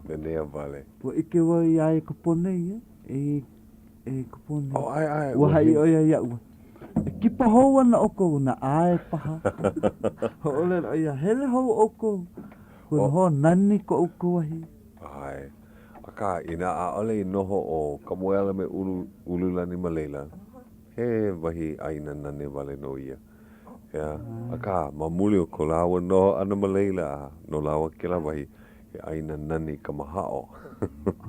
Nenea vale. Po ike wa i ai kupone ia. E kupone. Ai. Ua hai oia ia ua. Kipa hou ana oko na ae paha. Ho'ole ia hele hou oko. Kuna ho nani ko oko wahi. Ai. Aka ina a ole noho o kamuela me ululani malela. He wahi aina nane vale no ia. Ya, aka mamuli o ko lawa no ana malela no lawa ke la wahi. He aina nani ka mahao.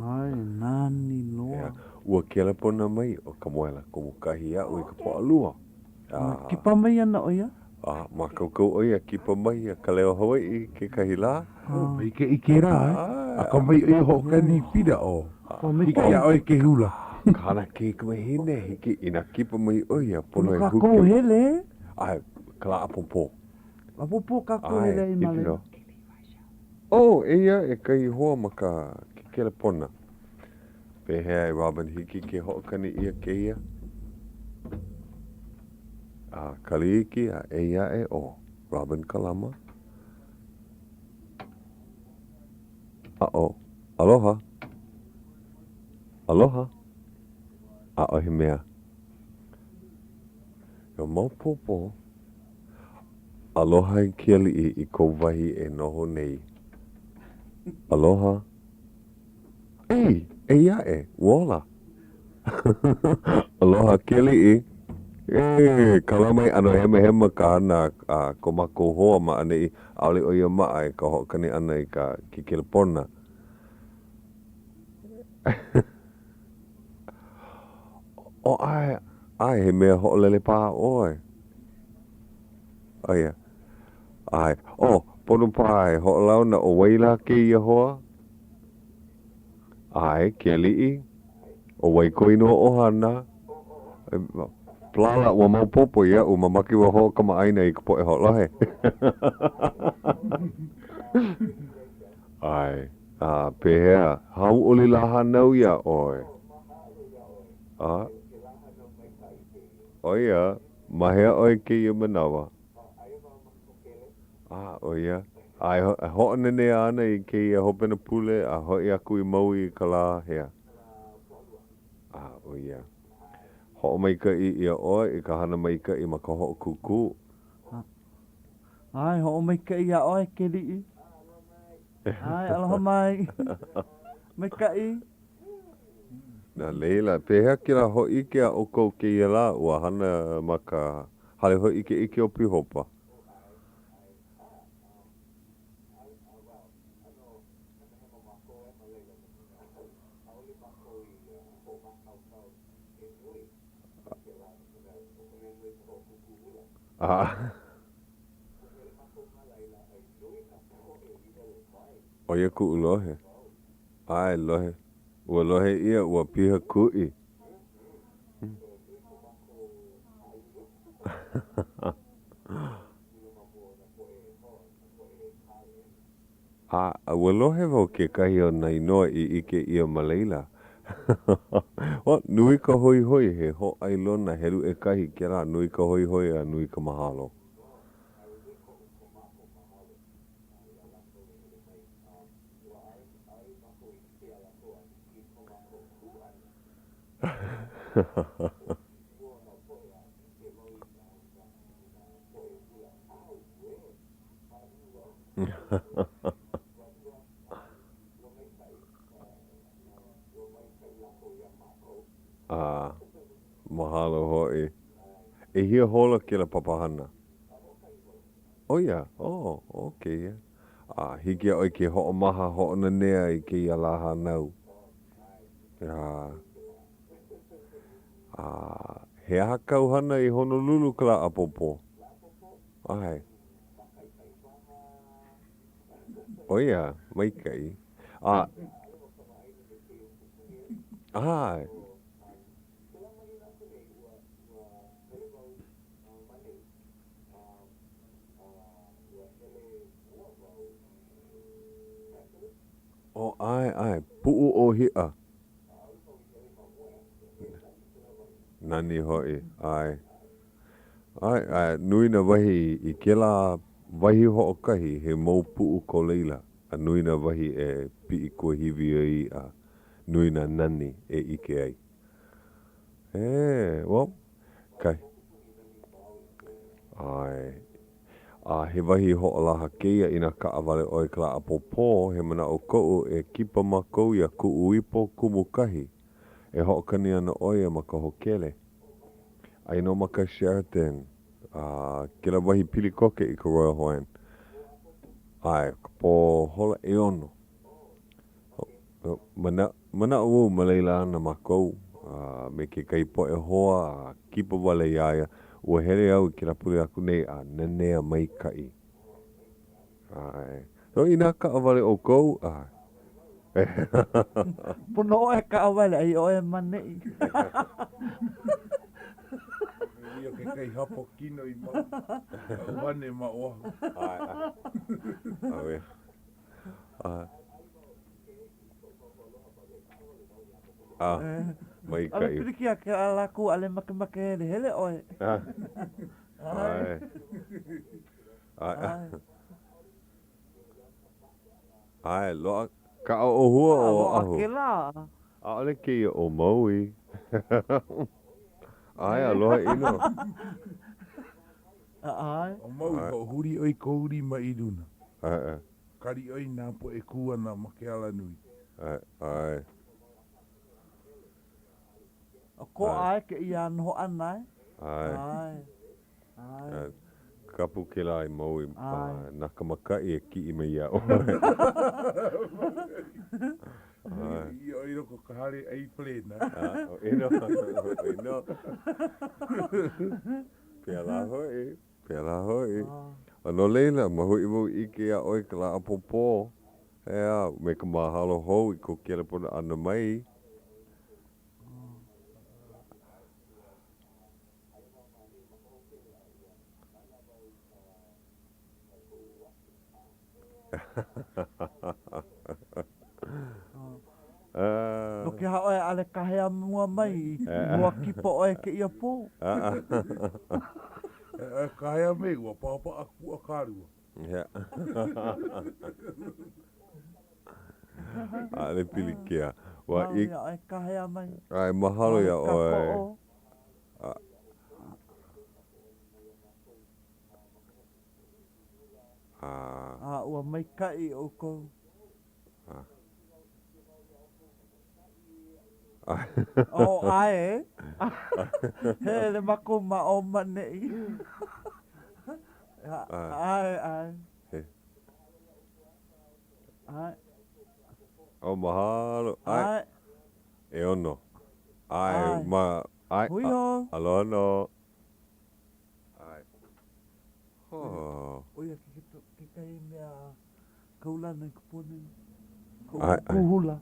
Ai, nani loa. Ua kela pona mai o kamuela kumukahi a ui ka po alua. Kipa mai ana oia? Ma kaukau oia kipa mai a Ka Leo Hawaiʻi ke kahi la. Ike rā a ka mai oia ho kani pira o. Ike a oia ke hula. Kana ke kamahine hiki ina kipa mai oia pono e huki. Kako hele? Ai, kala apopo. Apopo kako hele i male. Eia e kai hoa maka ke kele pona. Pehea e Robin hiki ke hoʻokani ia ke ia. Kaliki a eia e o Robin Kalama. Aloha. He mea. Yo maupopo. Aloha i kia liʻi i kou wahi e noho nei. Aloha. Eia e, wola. Aloha kia liʻi. Kalamai ano hema ka ana ko mako hoa ma ane i aole o ia maa e ka hoʻokani ana i ka kikilepona. Ai he mea hoʻolele pā oe. Aia. Ai. Pono pā e hoʻolauna o waila ke ia hoa. Ai, kia liʻi. O waikoino ohana. Plala ua maupopo ia, ua mamaki wa hoa kama aina i ka poe hoʻolohe. Ai. Pehea. Hau oli laha nau ia oe. Oia. Mahea oe ke ia manawa. Oia. Ai ho nene ana I ke ia hopena pule a hoi aku I mau I ka la hea. Oia. Ho mai ka ia oe I ka hana mai ka I maka ho kuku. Ai, ho mai ka ia oe ke li. Ai, aloha mai. Mai ka I. Na leila, pehea ki la ho ike a oko ke ia la ua hana maka hale ho ike o pihopa. Oia ku ulohe. Ai, lohe. Ua lohe ia, ua piha kui. Ua lohe vau ke kahi o nai noa I ike ia maleila. Nui ka hoi hoi he ho ai lona heru e kahi ke la. Nui ka hoi hoi a nui ka mahalo. Mahalo hoi. E hia hola ke la papahana. Oia, okay. Hiki a oi ke ho'o maha ho'o na nea I ke ia laha nau. He aha kauhana I Honolulu ka la apopo. Ai. Oia, mai kai. Ai. Ai. Pu'u o hi'a. Nani hoi, ai. Nui na wahi I ke la wahi ho'o kahi he mau pu'u ko leila. Nui na wahi e pi I kua hivi ai nui na nani e ike ai. Kai. Ai. He wahi ho'o laha keia ina ka awale oi ka la apopo he mana o ko'u e kipa makou ia ku'u ipo kumu kahi. E ho'o kani ana oi ma ka hokele. Ai no maka Sheraton. Ke la wahi pili koke I ka Royal Hawaiian. Ai, ka po hola e ono. Mana uu maleila ana makou. Me ke kai po e hoa, kipa wale iaia. Ua hele au ke la puli aku nei a nenea mai kai. Ai. So ina ka awale o kou. Puno e ka awale ai oe manei. Ia ke kai hapo kino I mau. Wane ma oahu. Ai. Mai Ale kai. pili kia ke alaku ale make hele oe. Ai, loa ka o hua o ahu. Ke la. Ale ke ia o Maui. Ai, aloha ino. Ai. O mau ho huri oi kouri ma I runa. Kari oi nā po e kua na make ala nui. Ai. Ko ai ke ia no anai. Ai. Kapu ke la I Maui. Naka makai e ki I me ia o. I oi roko ka hare ai plena. Ino. Pela hoi. Ano leila, mahui mo ike a oi ka la apopo. Ea, me ka mahalo hou I ko kele pona ana mai. ke haoe ale kahea mua mai. Mua kipo oe ke ia pō. Kahea mei, ua pāpa aku a kārua. Yeah. Ale pili kia. Wa Mau ia oe kahea mai. ai mahalo ia Ka oe. po'o. Ua mai kai o kou. O ae. He le mako ma o manei. Ai. Ai. O mahalo. Ai. E ono. Ai ma ai. Hui ho. Alono. Ai. Oh. Oia ke kai mea kaulana i kupone. Ai. Kuhula.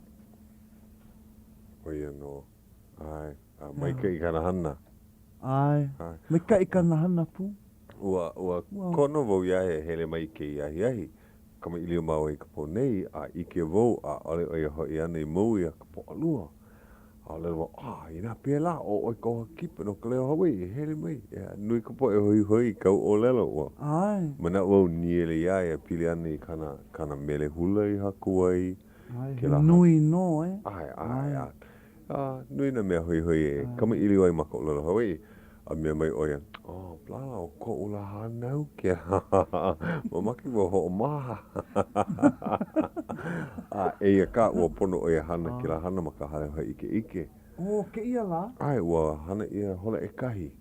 Oia no. Ai. Mai kai kana hana. Ai. Mai kai kana hana pu. Ua kono vau ia he hele mai ke iahi. Kama ilio mau i kapo nei, a ike vau, a ole o ia hoi ana i mau i a kapo alua. A ole wa, ina pia la, o oi koha kipa no Ka Leo Hawaiʻi, hele mai. Nui kapo e hoi kau o lelo ua. Ai. Mana wau niele ia e pili ana i kana mele hula i haku ai. Ai, nui no e. Ai. Nui na mea hoi e, kama ilio ai maka o lelo Hawaiʻi. A mea mai oia, plala o ko ula hanau kia. Mamaki wa ho o maha. Eia ka ua pono oia hana ki la hana maka hale hoi ike. Ke ia la? Ai, ua hana ia hola e kahi.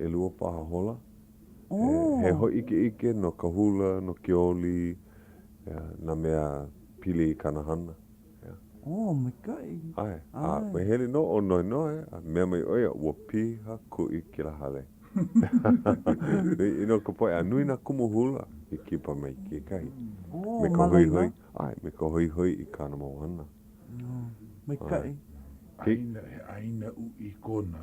E lua paha hola. He hoi ike no ka hula, no ki oli, na mea pili i kana hana. Me kai. Ai, me hele no o noi, mea mai oia, ua piha kui ki la hale. Ino ka poe, nui na kumu hula i kipa mai ki kai. Me ka hoi. Ai, me ka hoi i kana moana. Me kai. Aina u i kona,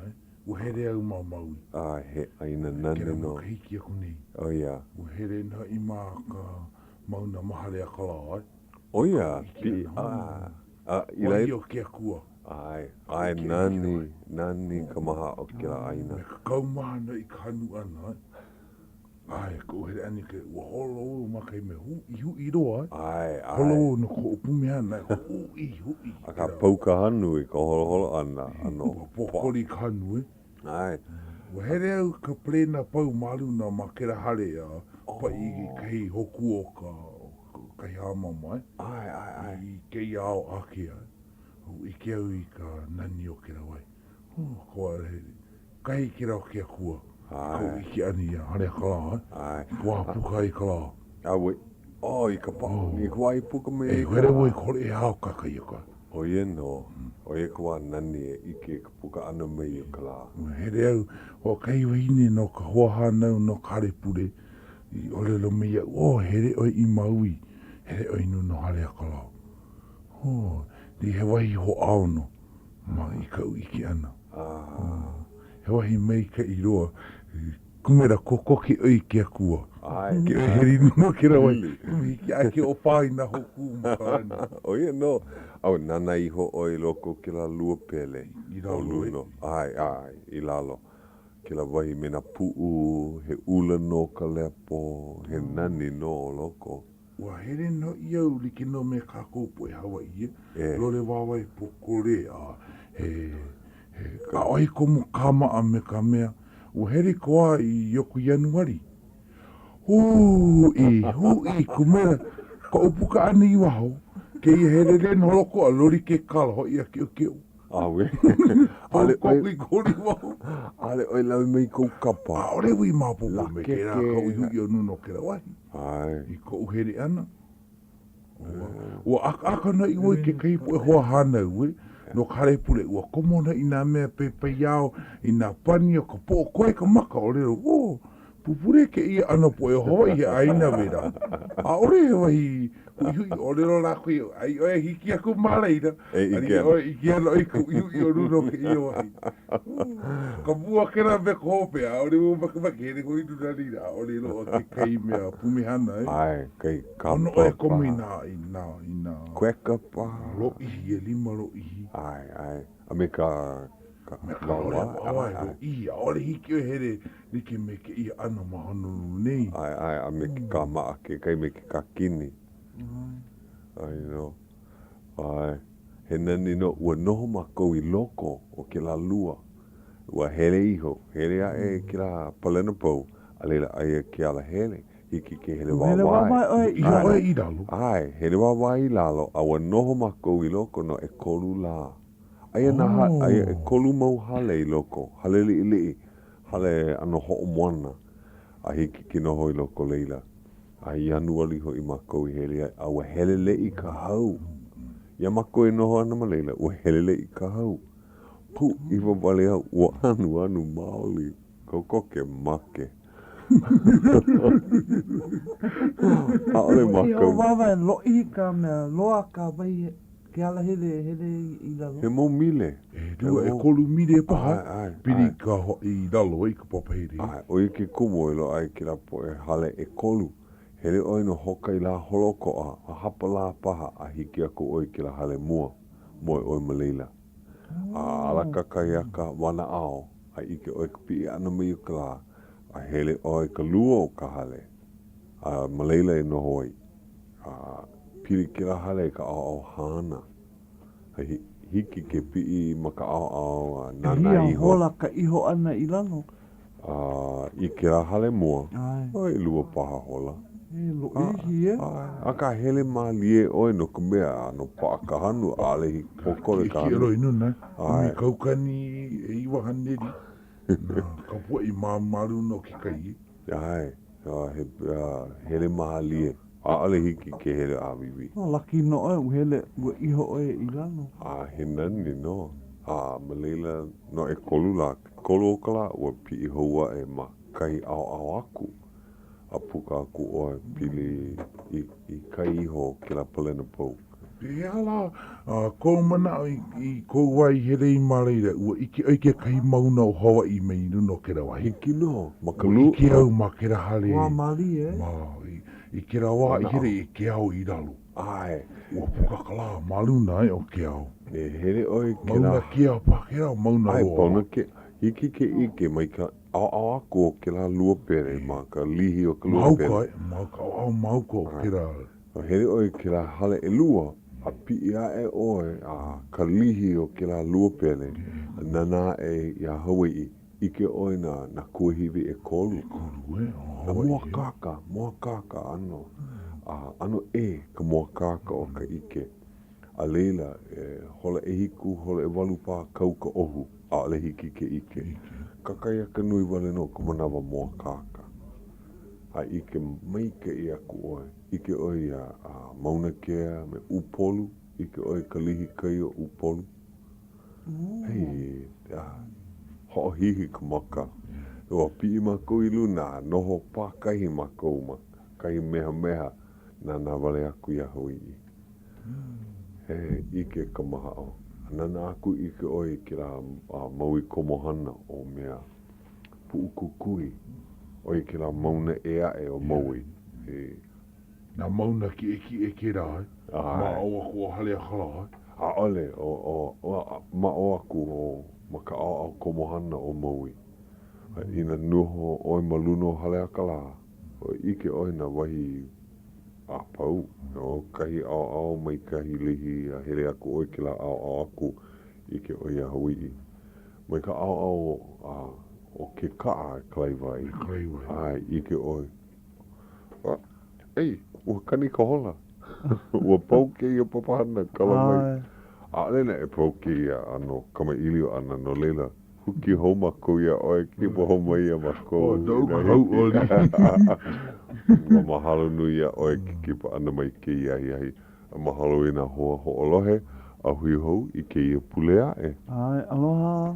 ua here au maui. Ai, he aina nane no. Kera mo hiki aku nei. Oia. Ua here na i mā ka mauna mahare a kala ai. Oia, Wai o kia kua. Ai, nani ka maha o kila aina. Me ka kaumahana i ka hanu ana. Ai, ko here ani ke ua holo o makai me hui roa. Ai. Holo no ko upumi ana, hui. A ka pauka hanu i ka holo ana. Ano. Pokori ka hanu e. Ai. Ua here au ka plena pau malu na makera hare a pa i kei hoku o kai hama mai. Ai. I kei ao ake ai. I ke au i ka nani o kera wai. Koa rehere. Kai kera o kia kua. Ko i ke ani a hare kala ai. Kua puka i kala. Awe. I ka pa. I kua i puka me. E here wai kore e hao kakai o ka. Oie no. Oie kua nani e ike ka puka ana mei o kala. Here au. O kai wahine no ka hoa hanau no kare pure. I ole lo mea. Here oi i maui. Here oi no hare kala. Di he wahi ho aono, ma i kau iki ana. He wahi mei ka i roa, kumera kokoki oi kia kua. Ke heri no kira wai, ki ake o pāi na hoku makaani. Oia no, au nana iho oi loko ki la lua pele. I lalo e. Ai, i lalo. Ki la wahi mena puu, he ula no ka lepo, he nani no loko. Ua here no iau like no me kakopo e Hawaiʻi e. Lole wawai pokore a ka oi komo kama a me ka mea. Ua here koa i yoku Januari. Hui, kumera. Ka upuka ani i waho. Ke i here ren holoko a lori ke kala hoi a keo. Awe. Ale kori waho. Ale oi lau mei kou kapa. Ore ui mapopo me ke rā kau i hui o nuno ke ra wahi. Ai. I ko uhere ana. Ua aka na i oi ke keipo e hoa hana ue. No kare pule ua komona i nā mea pepe iao. I nā pani o ka po koe ka maka o reo. Pupure ke ia ana po e Hawaiʻi he aina vera. A ore he wahi hui ore lo la kui ai oe hiki aku malaina. Ari oe iki ana i ku i o runo ke ia wahi. Ka mua kera me kope a ore mo makimaki he ko i nunani a ore lo o ke kai mea pumihana e. Ai, kai kapa. Ono oe komi ina. Kweka pa. Lo ihi e lima lo ihi. Ai. A me ka Ai, lo ihi. A ore hiki o here ni ke me ke ia ana ma Honolulu nei. Ai, a me ke ka maa ke kai me ke ka kini. Ai, no. Ai. He nani no, ua noho makou I loko o ke la lua. Ua hele iho. Hele a e ke la palena pou. A leila aia ke ala hele. Hiki ke hele wawai. Hele wawai iho oe I lalo. Ai, hele wawai I lalo. A ua noho makou I loko no e kolu la. Aia na aia e kolu mau hale I loko. Hale li. Hale ano ho moana. A hiki ki noho I loko leila. A ianu ali ho I makou I hele. A ua hele le I ka hau. Ia makou e noho ana ma leila. Ua hele le I ka hau. Pu, I wawale au. Ua anu maoli. Koko ke make. Aole makou. Ia wawa e loi ka mea loa ka vai ke ala hele I lalo. He mo mile. Tua e kolu mire paha. Ai. Piri ka I lalo I ka papahiri. Ai, o I ke kumo I lo ai ki la po e hale e kolu. Hele oi no hoka I la holoko a hapa la paha a hiki aku oi ki la hale mua. Moi oi maleila. A alaka kai aka wana ao. A ike oi kapi ana mai ka la. A hele oi ka lua o ka hale. A maleila e no hoi. A piri ki la hale ka ao hana. A hiki ke pi maka ao nana Ia iho. hola ka iho ana I lalo. I ke la hale mua. Ai. Oi lua paha hola. E lo ihi e. A ka hele malie oi no ka mea no paaka hanu ale hi pokole ka Ki ero hanu. inu na. Ai. Mi kaukani e iwa haneri. Ka pua I maru no ki kai. Ai, hele malie. A ale hiki ke hele awiwi. O laki no oe uhele ua iho oe I lalo. A he nani no. A malela no e kolu la. Kolu o kala ua pi hoa e ma kai ao aku. A puka aku oe pili I kai iho ke la palena pou. E ala, kou mana I kou wai here I mareira, ua iki oike kai mauna o Hawaiʻi mei nuno ke rawa. Hiki no, Ua makalu. iki au ma ke rahale. Wā mali e. I ke rawa I here I ke au I lalo. Ai, Ua puka kala, maluna o ke au. e hele oi ke Mauna la. ke au pa, ke rau mauna Ai, roa. pauna ke, hiki ke ike mai ka ao ako o ke la lua pere, ma ka lihi o ka lua pere. Mauka e, mauka au mauka o ke ra. Hele oi ke la hale e lua, a pi ia e oe a ka lihi o ke la lua pere, nana e ia Hawaiʻi, ike oi na kuahiwi e kolu. Kolu e, Na mua kaka ano. Ano e ka mua kaka o ka ike. A leila, hola e hiku, hola e walu pā kau ka ohu, a ale hiki ke ike. Kakai aka nui wale no ka manawa mua kaka. A ike mai ke I aku oe. Ike oi a mauna kea me upolu. Ike oi ka lihi kai o upolu. Hei, ho hihi ka maka. Ua pii makou I luna, noho pā kahi makou ma. Kahi meha na wale aku ia Hawaiʻi. He ike ka maha o. Nana aku ike oi ki la maui komohana o mea puukukui. Oi ki la mauna ea e o maui. Na mauna ki e ke ra. Ma o aku o hale a kala. A ole, ma o aku o maka ao komohana o maui. Ina nuho oi maluno hale a kala. O ike oi na wahi a pau. O kahi ao mai kahi lihi a hele aku oi ki la ao aku ike oi a Hawaiʻi. Mai ka ao o ke kaa e klaivai. Ai, ike oi. Ei, ua kani ka hola. Ua pauke I o papahana kalamai. A lena e pauke ia ano kama ilio ana no leila. Huki hou mako ia oe kipa hou mai ia mako. Dau ka hau oli. Wa mahalo nui ia oe kipa ana mai ke iahi. A mahalo ina hoa ho olohe. A hui hou I ke ia pulea e. Ai, aloha.